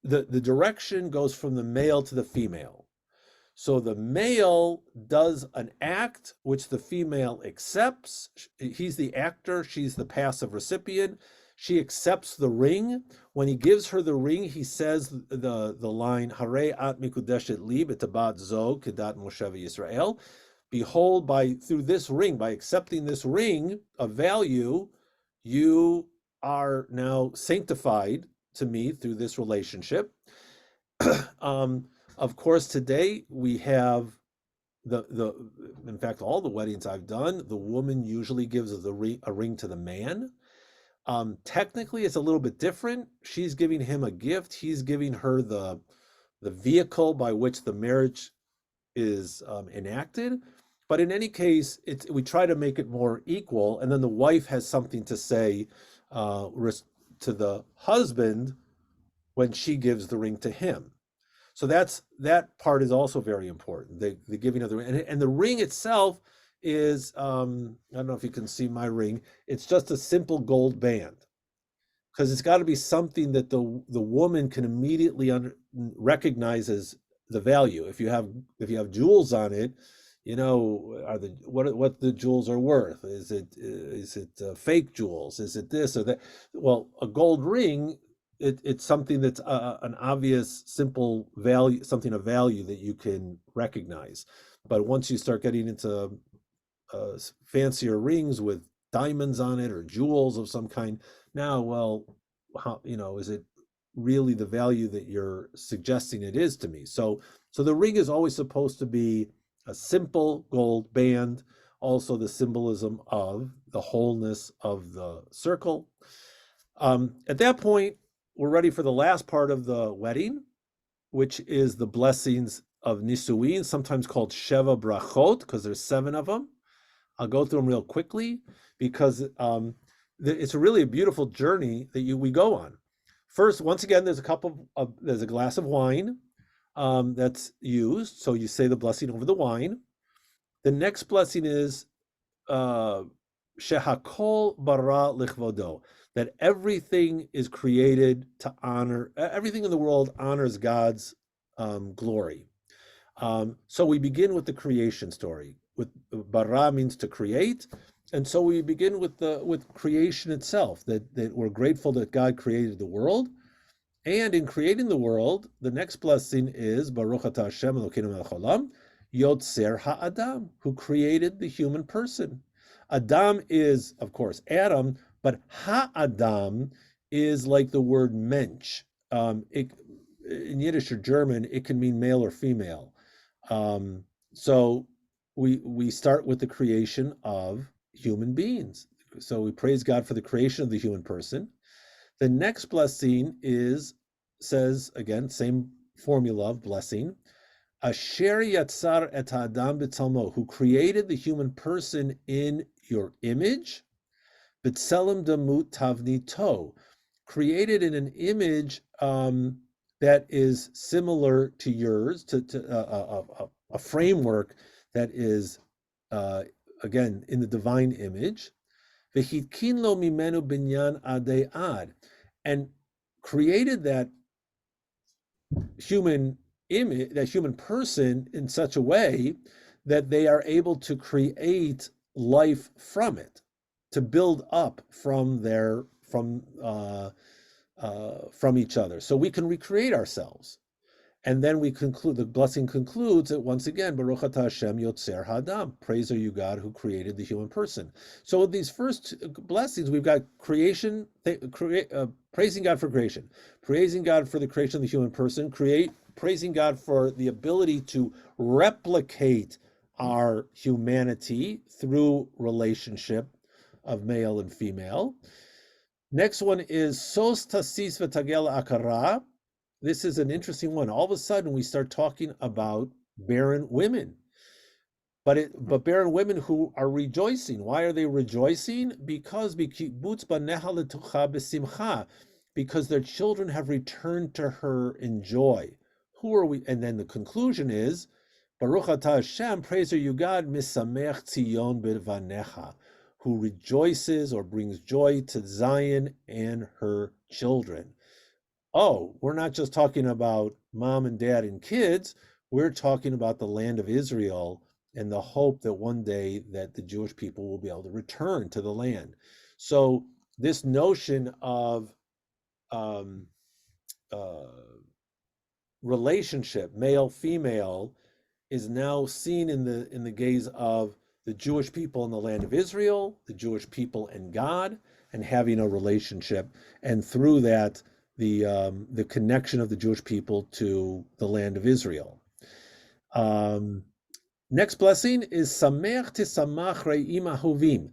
the direction goes from the male to the female. So the male does an act which the female accepts. He's the actor, she's the passive recipient. She accepts the ring. When he gives her the ring, he says the line, Harei at mikudeshet li b'tabat zo kedat Moshe Yisrael. Behold, through this ring, by accepting this ring of value, you are now sanctified to me through this relationship. Of course, today we have in fact, all the weddings I've done, the woman usually gives a ring to the man. Technically, it's a little bit different. She's giving him a gift. He's giving her the vehicle by which the marriage is enacted. But in any case, we try to make it more equal. And then the wife has something to say to the husband when she gives the ring to him. So that part is also very important. The giving of the ring, and the ring itself is I don't know if you can see my ring. It's just a simple gold band, because it's got to be something that the woman can immediately recognize as the value. If you have jewels on it, are what the jewels are worth? Is it fake jewels? Is it this or that? Well, a gold ring, it's something that's an obvious, simple value, something of value that you can recognize. But once you start getting into fancier rings with diamonds on it or jewels of some kind, now, well, how, is it really the value that you're suggesting it is to me? So the ring is always supposed to be a simple gold band, also the symbolism of the wholeness of the circle. At that point, we're ready for the last part of the wedding, which is the blessings of Nisuin, sometimes called Sheva Brachot, because there's 7 of them. I'll go through them real quickly, because it's really a beautiful journey that we go on. First, once again, there's a glass of wine that's used. So you say the blessing over the wine. The next blessing is Shehakol bara lichvodo, that everything is created to honor, everything in the world honors God's glory. So we begin with the creation story. With bara means to create, and so we begin with creation itself. That we're grateful that God created the world, and in creating the world, the next blessing is Baruch atah Hashem Elokeinu melech haolam Yotzer ha'adam, who created the human person. Adam is, of course, Adam, but ha'adam is like the word mensch. In Yiddish or German, it can mean male or female. So we start with the creation of human beings. So we praise God for the creation of the human person. The next blessing says, again, same formula of blessing, Asher yatzar et ha'adam b'tzalmo, who created the human person in your image, b'tzelem damut tavnito, created in an image that is similar to yours, to a framework that is, again, in the divine image. V'hitkin lo mimenu binyan adei ad, and created that human image, that human person, in such a way that they are able to create life from it, to build up from each other. So we can recreate ourselves. And then the blessing concludes that once again, Baruch atah Hashem Yotzer ha'adam, praise are you God who created the human person. So with these first blessings, we've got creation, praising God for creation, praising God for the creation of the human person, praising God for the ability to replicate our humanity through relationship of male and female. Next one is sos tasis v'tagel akara. This is an interesting one. All of a sudden, we start talking about barren women, but barren women who are rejoicing. Why are they rejoicing? Because because their children have returned to her in joy. Who are we? And then the conclusion is, Baruch atah Hashem, praise are you God, misamech Tzion b'vanecha, who rejoices or brings joy to Zion and her children. Oh, we're not just talking about mom and dad and kids, we're talking about the land of Israel and the hope that one day that the Jewish people will be able to return to the land. So this notion of relationship, male, female, is now seen in the gaze of the Jewish people in the land of Israel, the Jewish people and God, and having a relationship, and through that, the connection of the Jewish people to the land of Israel. Next blessing is Sameach Tisamach Re'im Ahovim.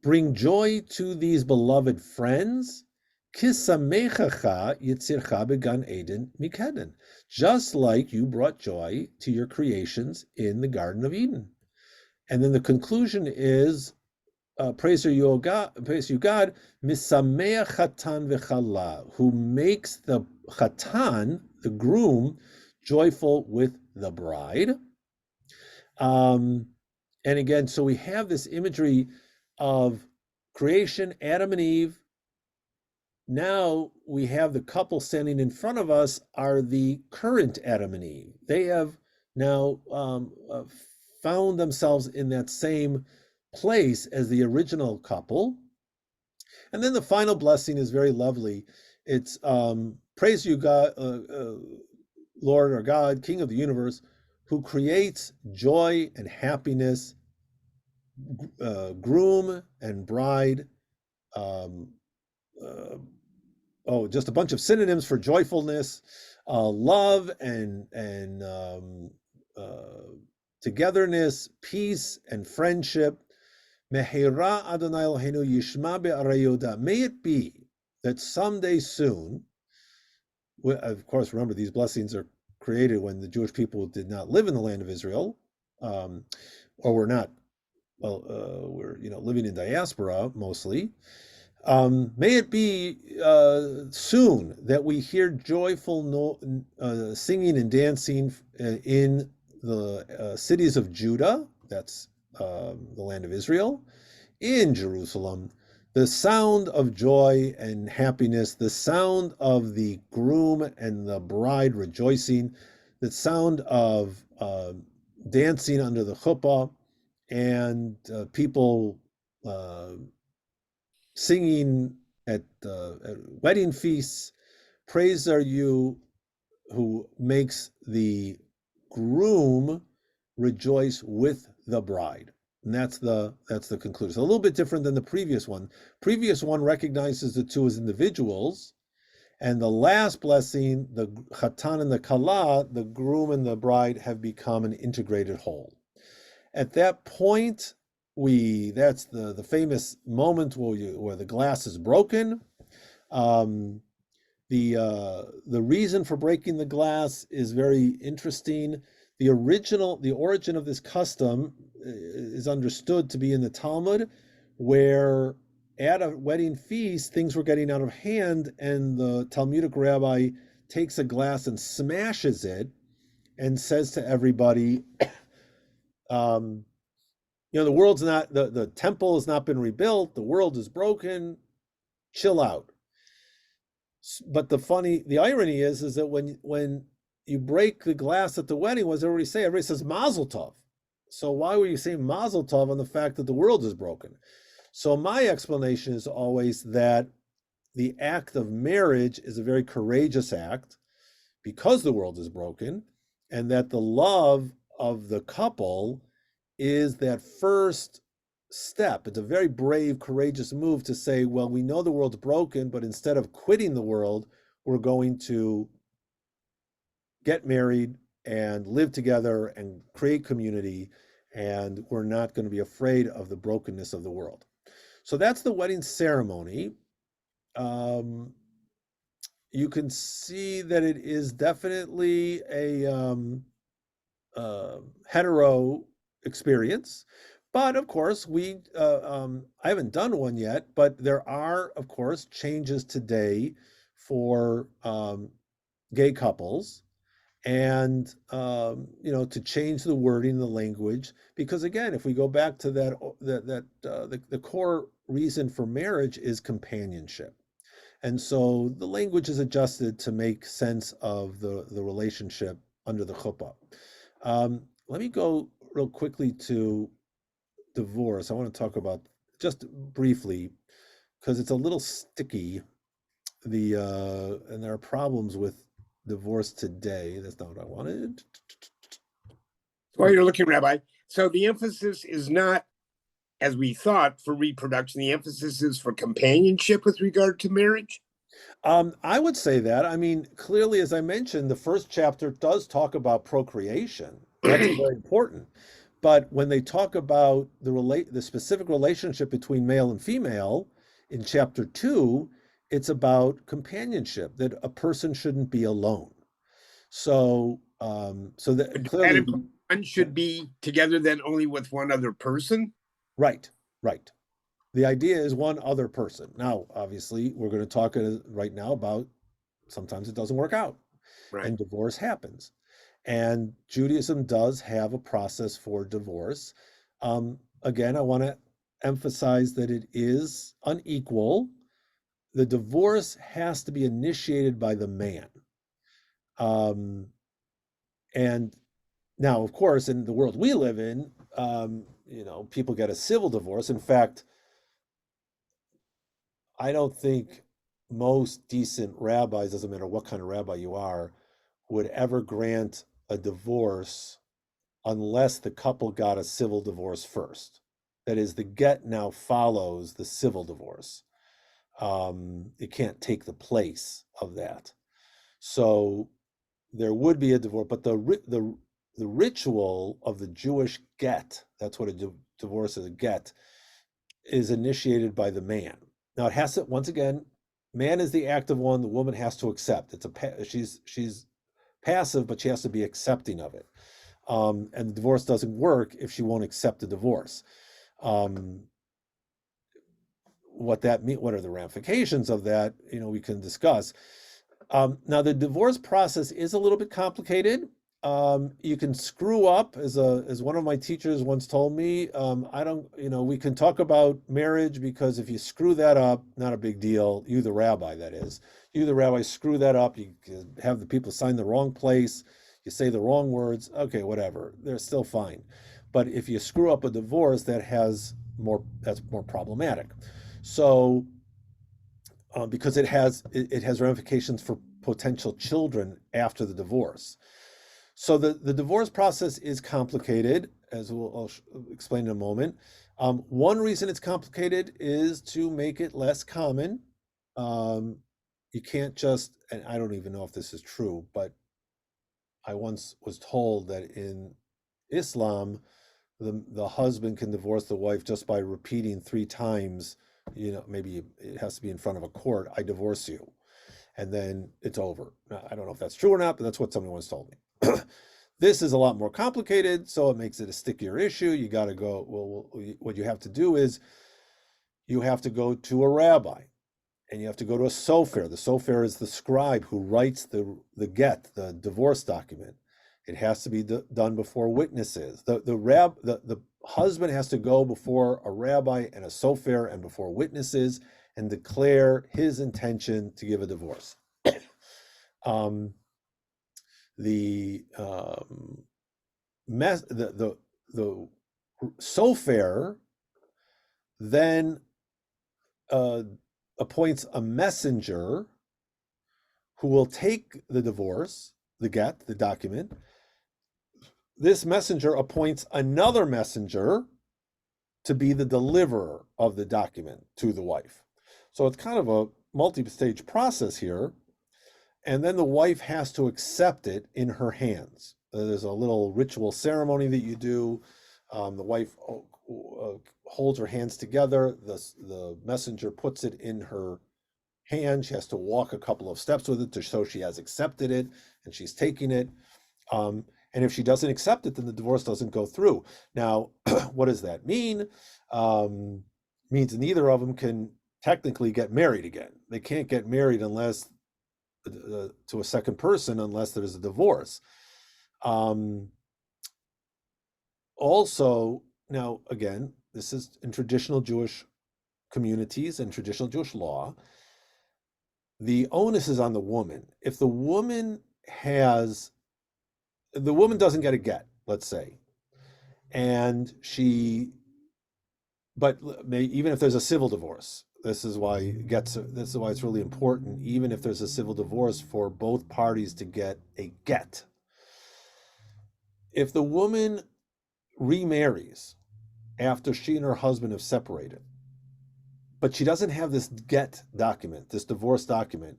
Bring joy to these beloved friends. Kisamechacha Yitzircha Began Eden Mikeden. Just like you brought joy to your creations in the Garden of Eden. And then the conclusion is, praise you God, Misameach Chatan V'Chala, who makes the Chatan, the groom, joyful with the bride. And again, so we have this imagery of creation, Adam and Eve. Now we have the couple standing in front of us are the current Adam and Eve. They have now found themselves in that same place as the original couple. And then the final blessing is very lovely. It's praise you God, Lord or God, King of the universe, who creates joy and happiness, groom and bride. Just a bunch of synonyms for joyfulness, love and togetherness, peace and friendship. Mehera Adonai Eloheinu yishma be'arei Yehuda. May it be that someday soon, of course, remember these blessings are created when the Jewish people did not live in the land of Israel, or were not. We're living in diaspora mostly. May it be soon that we hear joyful singing and dancing in the cities of Judah. That's the land of Israel, in Jerusalem. The sound of joy and happiness, the sound of the groom and the bride rejoicing, the sound of dancing under the chuppah, and people singing at wedding feasts. Praise are you who makes the groom rejoice with the bride. And that's the conclusion. So a little bit different than the previous one. Previous one recognizes the two as individuals. And the last blessing, the Chatan and the Kala, the groom and the bride, have become an integrated whole. At that point, that's the famous moment where the glass is broken. The reason for breaking the glass is very interesting. The origin of this custom is understood to be in the Talmud, where at a wedding feast, things were getting out of hand, and the Talmudic rabbi takes a glass and smashes it and says to everybody, the world's not, the temple has not been rebuilt, the world is broken, chill out. But the irony is that when you break the glass at the wedding, what does everybody say? Everybody says Mazel Tov. So why were you saying Mazel Tov on the fact that the world is broken? So my explanation is always that the act of marriage is a very courageous act because the world is broken, and that the love of the couple is that first step. It's a very brave, courageous move to say, well, we know the world's broken, but instead of quitting the world, we're going to get married, and live together and create community, and we're not going to be afraid of the brokenness of the world. So that's the wedding ceremony. You can see that it is definitely a hetero experience, but of course I haven't done one yet, but there are of course changes today for gay couples, and to change the wording, the language, because again, if we go back to the core reason for marriage is companionship. And so the language is adjusted to make sense of the relationship under the chuppah. Let me go real quickly to divorce. I want to talk about just briefly because it's a little sticky. And there are problems with divorce today. That's not what I wanted. While you're looking, Rabbi, so the emphasis is not, as we thought, for reproduction. The emphasis is for companionship with regard to marriage. I would say that. I mean, clearly, as I mentioned, the first chapter does talk about procreation. That's very important. But when they talk about the specific relationship between male and female in chapter 2, it's about companionship, that a person shouldn't be alone. So that clearly one should be together then only with one other person. Right. The idea is one other person. Now, obviously, we're going to talk right now about sometimes it doesn't work out, Right. And divorce happens. And Judaism does have a process for divorce. Again, I want to emphasize that it is unequal. The divorce has to be initiated by the man. And now, of course, in the world we live in, people get a civil divorce. In fact, I don't think most decent rabbis, doesn't matter what kind of rabbi you are, would ever grant a divorce unless the couple got a civil divorce first. That is, the get now follows the civil divorce. It can't take the place of that. So there would be a divorce, but the ritual of the Jewish get, that's what a divorce is, a get, is initiated by the man. Now it has to, once again, man is the active one, the woman has to accept. She's passive, but she has to be accepting of it. And the divorce doesn't work if she won't accept the divorce. What that mean? What are the ramifications of that? We can discuss. Now the divorce process is a little bit complicated. You can screw up, as one of my teachers once told me. We can talk about marriage because if you screw that up, not a big deal. You, the rabbi, that is. You, the rabbi, screw that up. You have the people sign the wrong place. You say the wrong words. Okay, whatever. They're still fine. But if you screw up a divorce, that's more problematic. So, because it has ramifications for potential children after the divorce. So the divorce process is complicated, as I'll explain in a moment. One reason it's complicated is to make it less common. You can't just, and I don't even know if this is true, but I once was told that in Islam, the husband can divorce the wife just by repeating 3 times, maybe it has to be in front of a court, I divorce you. And then it's over. Now, I don't know if that's true or not, but that's what someone once told me. This is a lot more complicated, so it makes it a stickier issue. You got to go, what you have to do is you have to go to a rabbi, and you have to go to a sofer. The sofer is the scribe who writes the get, the divorce document. It has to be done before witnesses. The husband has to go before a rabbi and a sofer and before witnesses and declare his intention to give a divorce. The sofer then appoints a messenger who will take the divorce, the get, the document. This messenger appoints another messenger to be the deliverer of the document to the wife. So it's kind of a multi-stage process here. and then the wife has to accept it in her hands. There's a little ritual ceremony that you do. The wife holds her hands together. The messenger puts it in her hand. She has to walk a couple of steps with it to show she has accepted it and she's taking it. And if she doesn't accept it, then the divorce doesn't go through. Now, what does that mean? Means neither of them can technically get married again. They can't get married unless to a second person unless there's a divorce. Also, now again, this is in traditional Jewish communities and traditional Jewish law. The onus is on the woman. If the woman doesn't get a get, let's say, and but even if there's a civil divorce, this is why it's really important, even if there's a civil divorce, for both parties to get a get. If the woman remarries after she and her husband have separated, but she doesn't have this get document, this divorce document,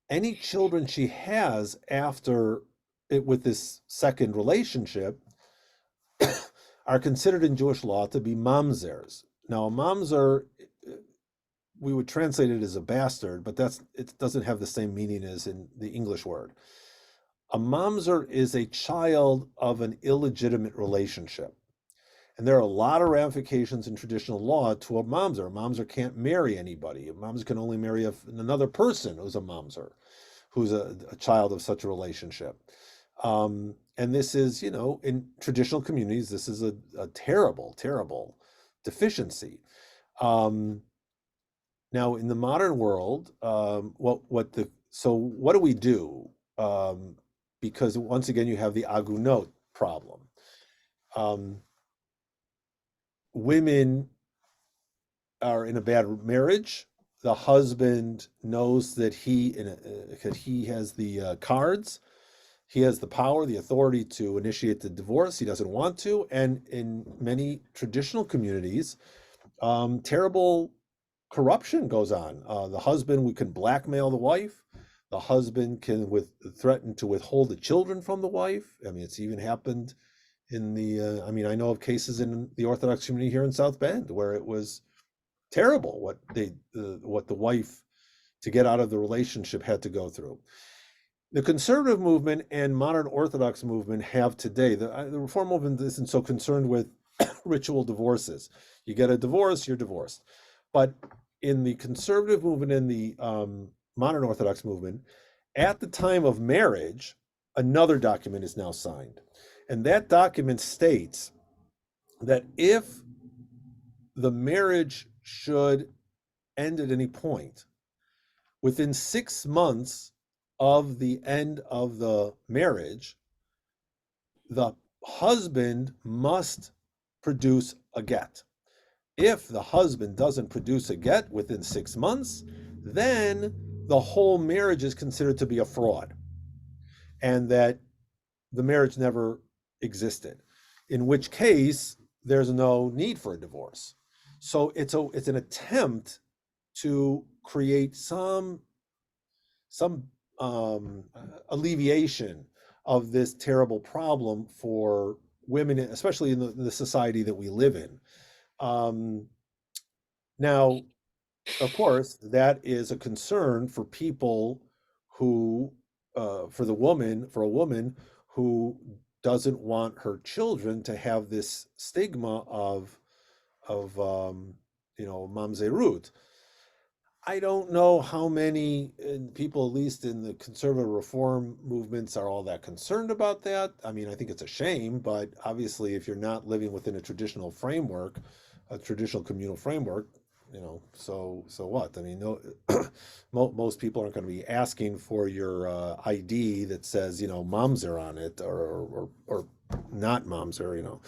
any children she has after it with this second relationship are considered in Jewish law to be mamzers. Now, a mamzer, we would translate it as a bastard, but it doesn't have the same meaning as in the English word. A mamzer is a child of an illegitimate relationship. And there are a lot of ramifications in traditional law to a mamzer. A mamzer can't marry anybody. A mamzer can only marry another person who's a mamzer, who's a child of such a relationship. And this is, in traditional communities, this is a terrible, terrible deficiency. Now, in the modern world, what do we do? Because once again, you have the agunot problem. Women are in a bad marriage. The husband knows that he has the cards. He has the power, the authority to initiate the divorce. He doesn't want to. And in many traditional communities, terrible corruption goes on. The husband can blackmail the wife. The husband can threaten to withhold the children from the wife. I mean, it's even happened in the, I know of cases in the Orthodox community here in South Bend where it was terrible what the wife, to get out of the relationship, had to go through. The conservative movement and modern Orthodox movement have today, the Reform movement isn't so concerned with ritual divorces. You get a divorce, you're divorced. But in the conservative movement and the modern Orthodox movement, at the time of marriage, another document is now signed. And that document states that if the marriage should end at any point, within 6 months of the end of the marriage, the husband must produce a get. If the husband doesn't produce a get within 6 months, then the whole marriage is considered to be a fraud, and that the marriage never existed, in which case there's no need for a divorce. So it's an attempt to create some alleviation of this terrible problem for women, especially in the society that we live in. Now, of course, that is a concern for people who, for a woman who doesn't want her children to have this stigma of mamzerut. I don't know how many people, at least in the conservative reform movements, are all that concerned about that. I mean, I think it's a shame, but obviously if you're not living within a traditional framework, a traditional communal framework, so what? I mean, no, most people aren't going to be asking for your ID that says, mamzer on it or not mamzer,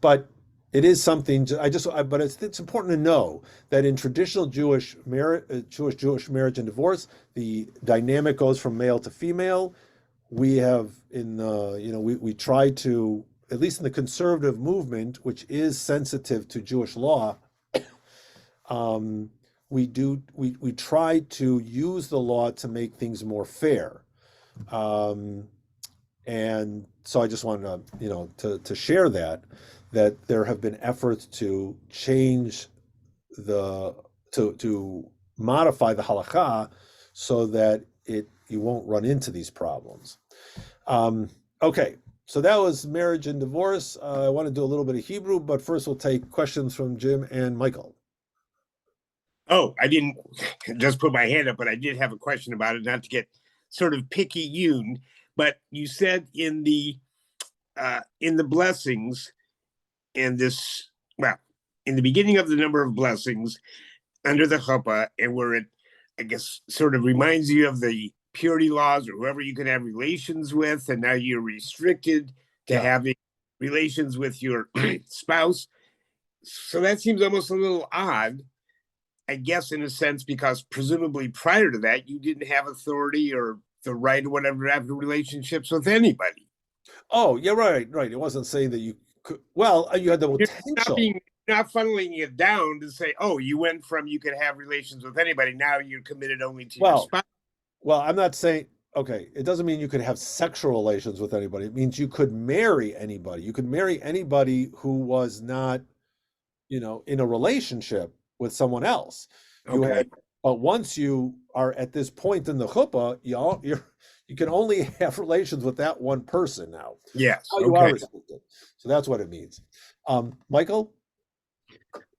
but it is something but it's important to know that in traditional Jewish marriage and divorce, the dynamic goes from male to female. We have we try to, at least in the conservative movement, which is sensitive to Jewish law, we try to use the law to make things more fair. And so I just wanted to share that there have been efforts to change to modify the halakha so that you won't run into these problems. Okay, so that was marriage and divorce. I want to do a little bit of Hebrew, but first we'll take questions from Jim and Michael. Oh, I didn't just put my hand up, but I did have a question about it, not to get sort of picky-yoon, but you said in the blessings and this, well, in the beginning of the number of blessings under the chuppah, and where it, I guess, sort of reminds you of the purity laws or whoever you can have relations with, and now you're restricted to having relations with your spouse. So that seems almost a little odd, I guess, in a sense, because presumably prior to that, you didn't have authority or the right or whatever to have relationships with anybody. Oh, yeah, right. It wasn't saying that you could, well, you had the potential. Not funneling it down to say, oh, you went from you could have relations with anybody, now you're committed only to your spouse. Well, I'm not saying, okay, it doesn't mean you could have sexual relations with anybody. It means you could marry anybody. You could marry anybody who was not, in a relationship with someone else. Okay. But once you are at this point in the chuppah, you can only have relations with that one person now. Yes. Now you are restricted. So that's what it means. Michael?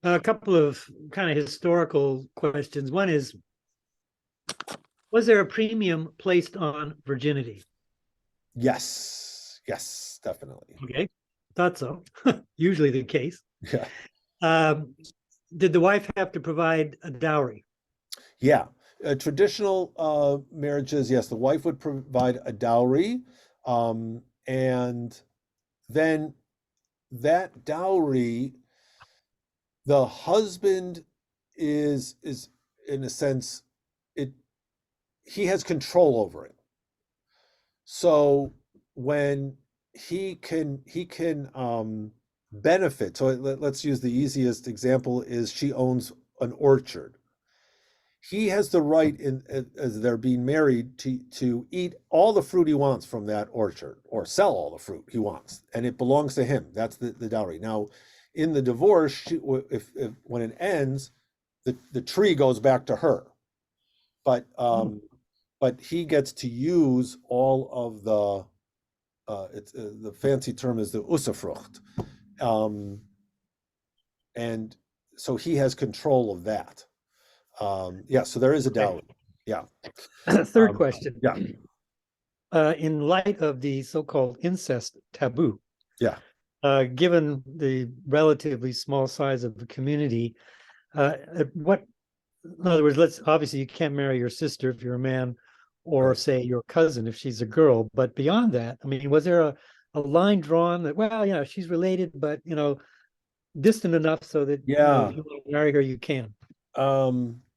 A couple of kind of historical questions. One is, was there a premium placed on virginity? Yes, definitely. Okay, thought so. Usually the case. Yeah. Did the wife have to provide a dowry? Yeah. Traditional marriages, yes, the wife would provide a dowry. And then that dowry, the husband is in a sense, he has control over it. So when he can benefit. So let's use the easiest example is she owns an orchard. He has the right as they're being married to eat all the fruit he wants from that orchard or sell all the fruit he wants, and it belongs to him. That's the dowry. Now, in the divorce, if when it ends, the tree goes back to her, but he gets to use all of the fancy term is the usufrucht, and so he has control of that. So there is a dowry. Yeah. Third question. Yeah. In light of the so-called incest taboo, given the relatively small size of the community, in other words, obviously you can't marry your sister if you're a man, or say your cousin if she's a girl. But beyond that, I mean, was there a line drawn that, well, she's related, but distant enough so that if you want to marry her, you can?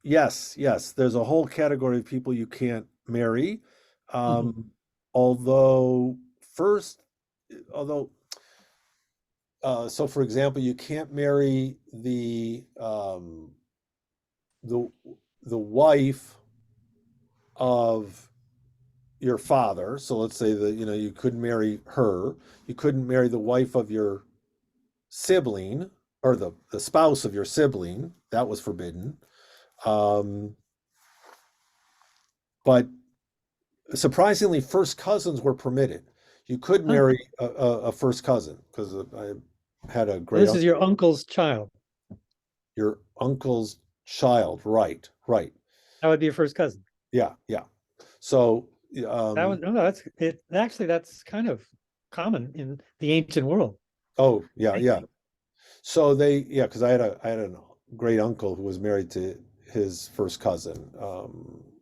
Yes. There's a whole category of people you can't marry. Although so for example, you can't marry the wife of your father. So let's say that, you couldn't marry her. You couldn't marry the wife of your sibling or the spouse of your sibling. That was forbidden. But surprisingly, first cousins were permitted. You could marry a first cousin, because I had a great. This is your uncle's child. Your uncle's child, right? That would be your first cousin. Yeah. So that's it. Actually, that's kind of common in the ancient world. Oh, yeah. So because I had a great uncle who was married to his first cousin.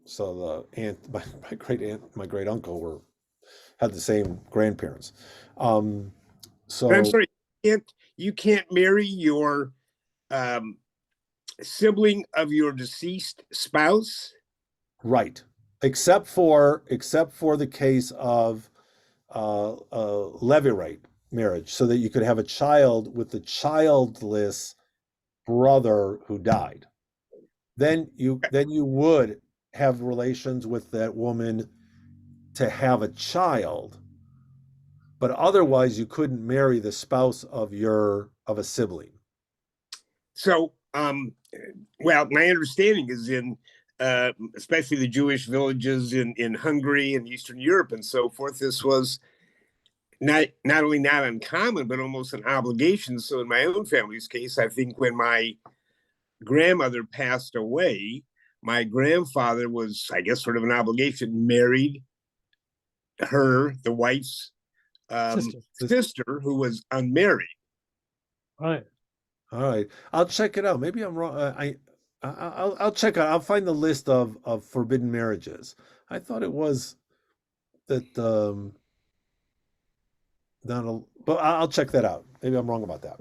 So the aunt, my great aunt, my great uncle had the same grandparents. So I'm sorry, you can't marry your sibling of your deceased spouse? Right. Except for the case of levirate marriage, so that you could have a child with the childless brother who died. then you would have relations with that woman to have a child, but otherwise you couldn't marry the spouse of a sibling. So, well, my understanding is in especially the Jewish villages in Hungary and Eastern Europe and so forth, this was not only not uncommon, but almost an obligation. So in my own family's case, I think when my grandmother passed away, my grandfather was, I guess, sort of an obligation, married her, the wife's sister, who was unmarried. Right. All right, I'll check it out. Maybe I'm wrong. I'll check out. I'll find the list of forbidden marriages. I thought it was that but I'll check that out. Maybe I'm wrong about that.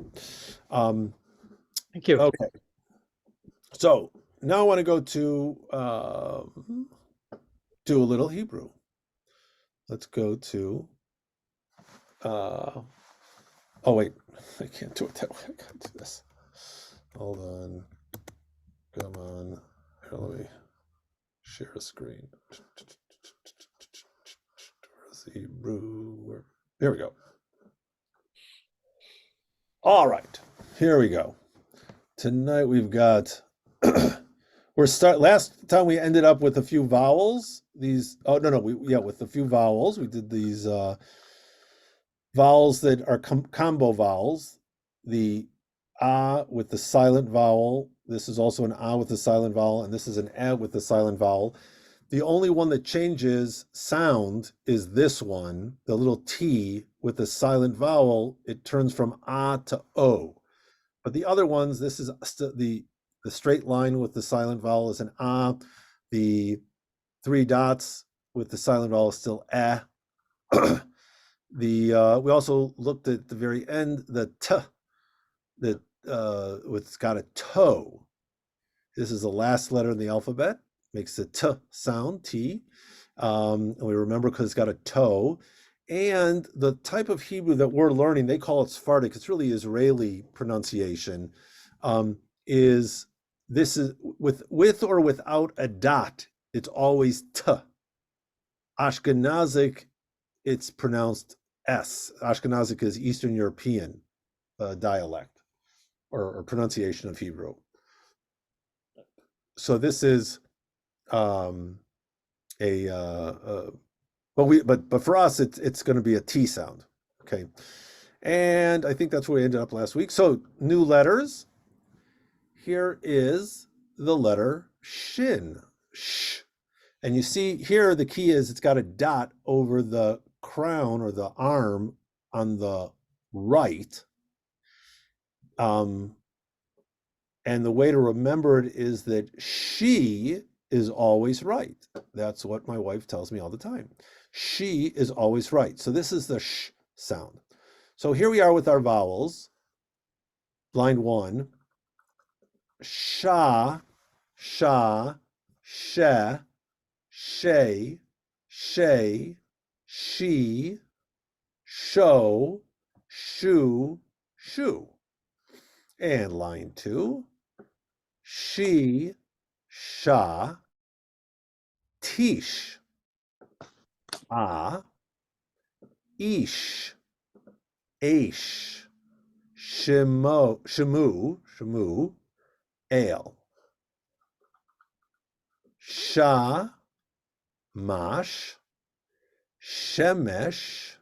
Thank you. Okay. So now I want to go to do a little Hebrew. Let's go to oh wait, I can't do it that way. I gotta do this. Hold on. Come on. Here, let me share a screen. Where's the Hebrew? Here we go. All right. Here we go. Tonight we've got last time we ended up with a few vowels. With a few vowels. We did these vowels that are combo vowels. The ah with the silent vowel. This is also an ah with the silent vowel, and this is an eh with the silent vowel. The only one that changes sound is this one, the little T with the silent vowel. It turns from ah to o. But the other ones, this is the straight line with the silent vowel is an ah. The three dots with the silent vowel is still eh. We also looked at the very end, the t, that it's got a toe. This is the last letter in the alphabet, makes the t sound, T. And we remember because it's got a toe. And the type of Hebrew that we're learning, they call it Sephardic, it's really Israeli pronunciation, is with or without a dot, it's always t. Ashkenazic, it's pronounced S. Ashkenazic is Eastern European dialect or pronunciation of Hebrew. So this is but for us it's going to be a T sound. Okay. And I think that's where we ended up last week. So new letters. Here is the letter shin. Sh. And you see here the key is it's got a dot over the crown or the arm on the right. And the way to remember it is that she is always right. That's what my wife tells me all the time. She is always right. So this is the sh sound. So here we are with our vowels. Line 1. Sha, sha, she, she, she, she, show, shu, shu. And line 2. She, sha, tish, ah, ish, aish, shemu, ale. Sha, mash, shemesh,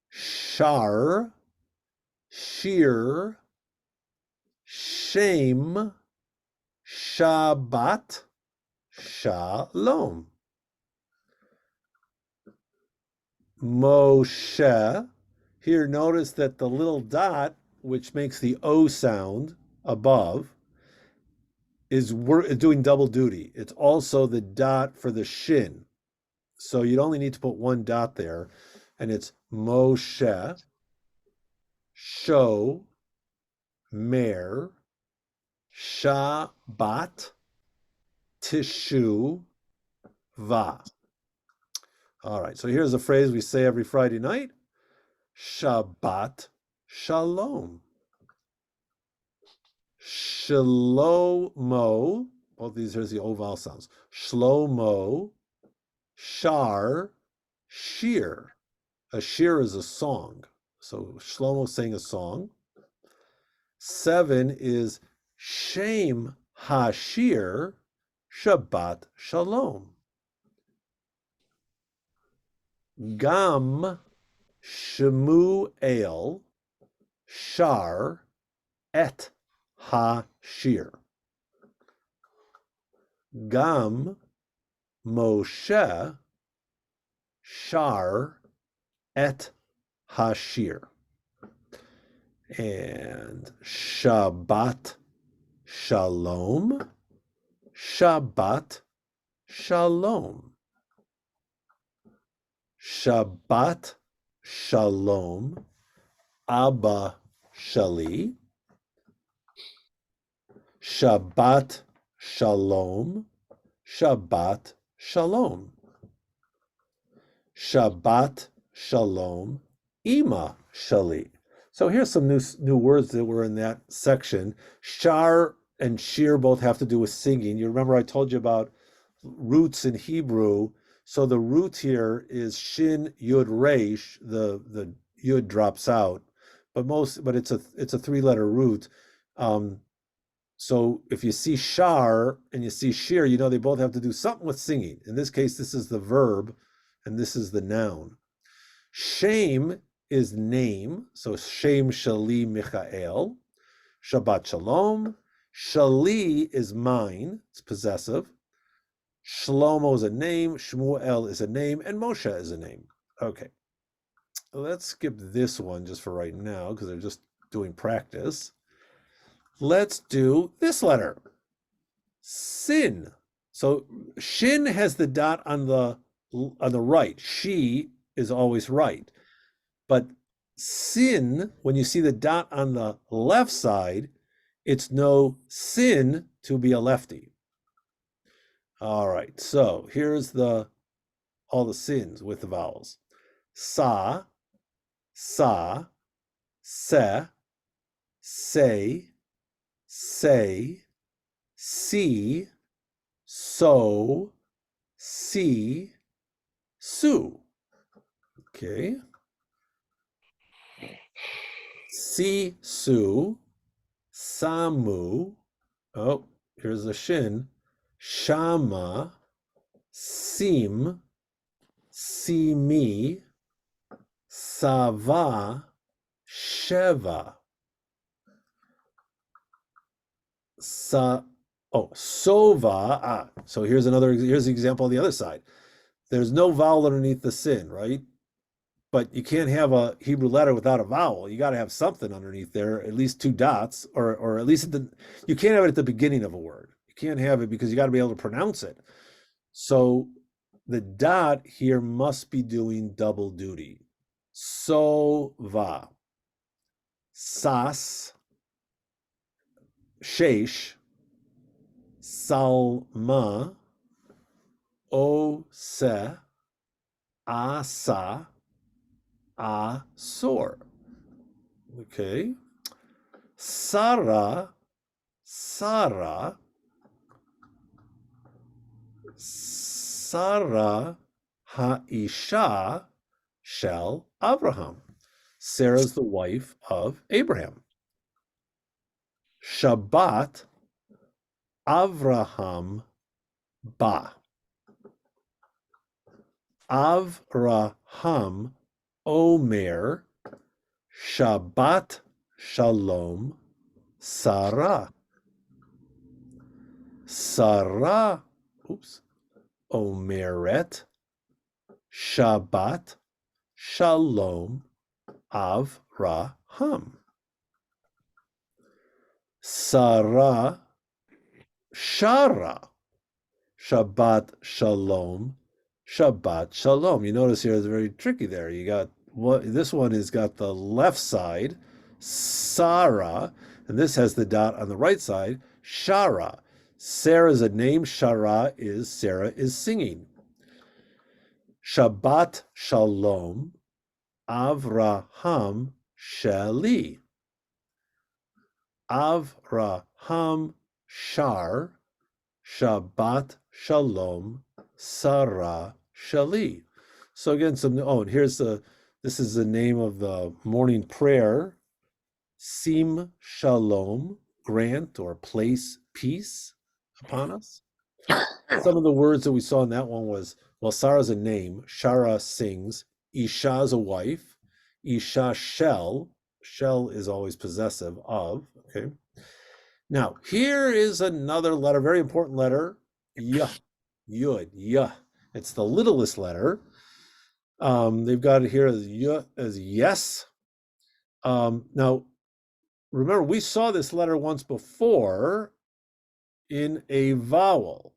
shar, sheer, shame, Shabbat, Shalom. Moshe. Here, notice that the little dot, which makes the O sound above, is doing double duty. It's also the dot for the shin. So you'd only need to put one dot there, and it's Moshe, Sho, Mer, Shabbat, Tishu, Va. All right, so here's a phrase we say every Friday night. Shabbat Shalom. Shalomo Both these, here's the O vowel sounds. Shlomo, shar, shir. A shir is a song. So Shlomo sang a song. 7 is Shem Hashir, Shabbat Shalom. Gam Shemuel, Shar et Hashir. Gam Moshe, Shar et Hashir. And Shabbat Shalom, Shabbat Shalom. Shabbat Shalom, Abba Shali. Shabbat Shalom, Shabbat Shalom. Shabbat Shalom, Ima Shali. So here's some new words that were in that section. Shar and shir both have to do with singing. You remember I told you about roots in Hebrew. So the root here is shin yud resh. The yud drops out, but it's a 3-letter root. So if you see shar and you see shir, you know they both have to do something with singing. In this case, this is the verb, and this is the noun. Shem is name, so Shem Shali Michael. Shabbat Shalom. Shali is mine, it's possessive. Shlomo is a name, Shmuel is a name, and Moshe is a name. Okay, let's skip this one just for right now because they're just doing practice. Let's do this letter, Sin. So Shin has the dot on the right. She is always right. But sin, when you see the dot on the left side, it's no sin to be a lefty. All right, so here's all the sins with the vowels. Sa, se, say, see, so, see, su. Okay. Sisu, Samu, oh, here's a shin, Shama, Sim, Simi, Sava, Sheva. Sova. So here's the example on the other side. There's no vowel underneath the sin, right? But you can't have a Hebrew letter without a vowel. You got to have something underneath there, at least 2 dots, or at least you can't have it at the beginning of a word. You can't have it because you got to be able to pronounce it. So the dot here must be doing double duty. Sova, Sas, Shesh, Salma, Ose, Asa, Asor. Okay. Sarah, Ha'isha shel Abraham. Sarah's the wife of Abraham. Shabbat, Avraham ba. Avraham Omer, Shabbat Shalom, Sarah. Sarah, Omeret, Shabbat Shalom, Avraham. Sarah, Shara, Shabbat Shalom, Shabbat Shalom. You notice here it's very tricky there. You got this one has got the left side, Sarah, and this has the dot on the right side, Shara. Sarah's a name, Shara is Sarah is singing. Shabbat Shalom, Avraham Shali. Avraham Shar, Shabbat Shalom Sarah Shali. So again, and this is the name of the morning prayer. Sim Shalom, grant or place peace upon us. Some of the words that we saw in that one was, well, Sarah's a name. Shara sings. Isha's a wife. Isha shel. Shel is always possessive of. Okay. Now, here is another letter, very important letter. Yah. Yud. Yah. It's the littlest letter. They've got it here as yah, as yes. Now, remember, we saw this letter once before in a vowel.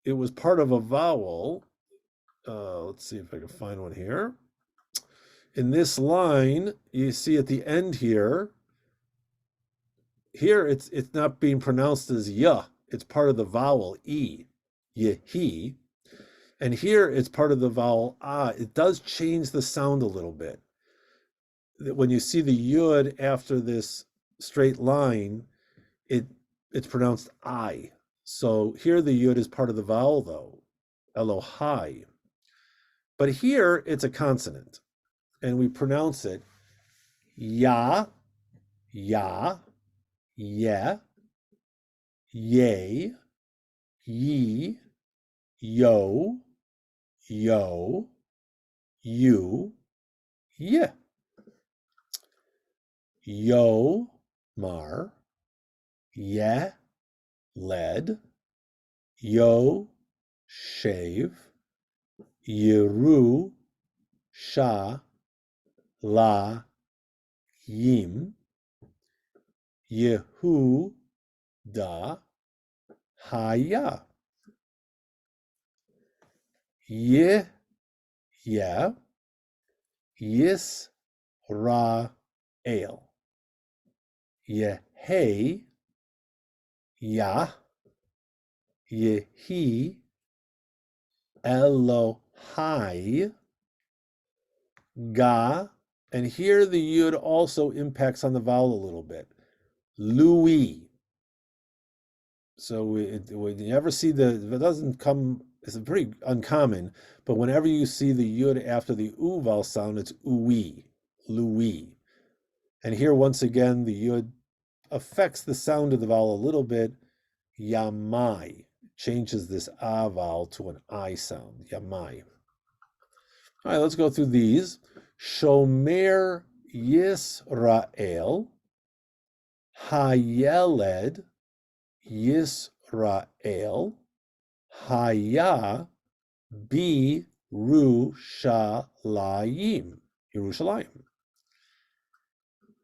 It was part of a vowel. Let's see if I can find one here. In this line, you see at the end here, it's not being pronounced as yah. It's part of the vowel e, yehi. And here it's part of the vowel ah. It does change the sound a little bit. When you see the yud after this straight line, it's pronounced I. So here the yud is part of the vowel though, Elohai. But here it's a consonant, and we pronounce it ya, ya, yeah, yay, ye, yo, yo, you, yeah. Yo, mar, yeah, led, yo, shave, Yeru, Sha, La, Yim, Yehu, Da, Haya. Ye, Ya, Yis, Ra, El. Yehe, Ya, Yehi, Elohai, Ga, and here the yud also impacts on the vowel a little bit. Louis. So when you ever see it doesn't come, it's pretty uncommon, but whenever you see the yud after the u vowel sound, it's ui, Louis. And here once again, the yud affects the sound of the vowel a little bit. Yamai changes this a vowel to an I sound. Yamai. All right, let's go through these. Shomer Yisrael, Hayeled Yisrael, Haya Birushalayim, Yerushalayim.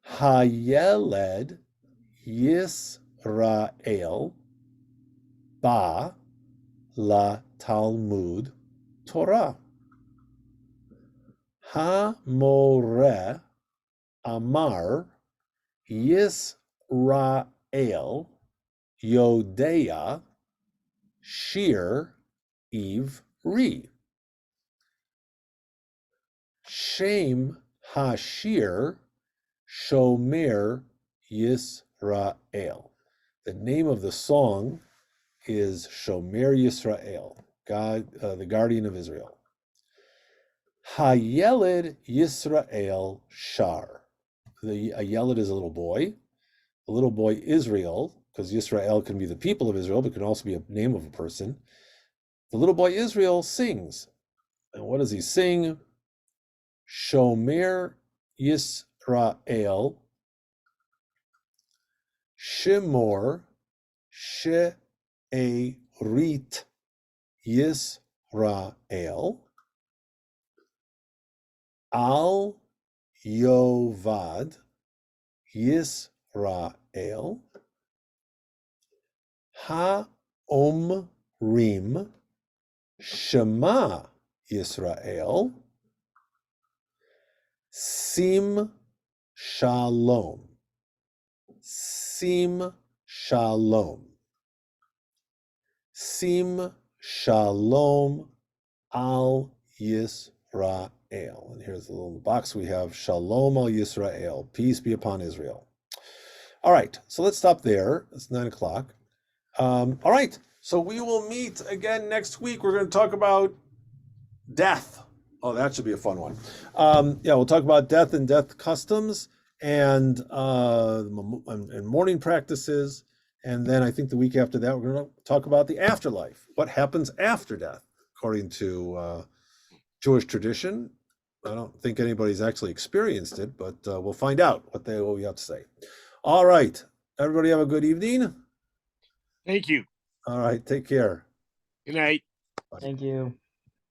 Hayeled Yisrael Ba La Talmud Torah. Ha-more Amar Yisrael Yodea Shir Ivri. Shem Hashir Shomer Yisrael. The name of the song is Shomer Yisrael, God, the guardian of Israel. Hayeled Yisrael Shar. A Yeled is a little boy. The little boy Israel, because Yisrael can be the people of Israel, but can also be a name of a person. The little boy Israel sings. And what does he sing? Shomer Yisrael Shemor She'erit Yisrael Al Yovad Yisrael Ha-omrim Shema Yisrael Sim Shalom. Sim Shalom. Sim Shalom Al Yisrael. And here's the little box we have. Shalom Al Yisrael. Peace be upon Israel. All right, so let's stop there. It's 9 o'clock. All right. So we will meet again next week. We're going to talk about death. Oh, that should be a fun one. Yeah, we'll talk about death and death customs and mourning practices. And then I think the week after that, we're going to talk about the afterlife. What happens after death, according to Jewish tradition. I don't think anybody's actually experienced it, but we'll find out what we have to say. All right. Everybody have a good evening. Thank you. All right. Take care. Good night. Thank you.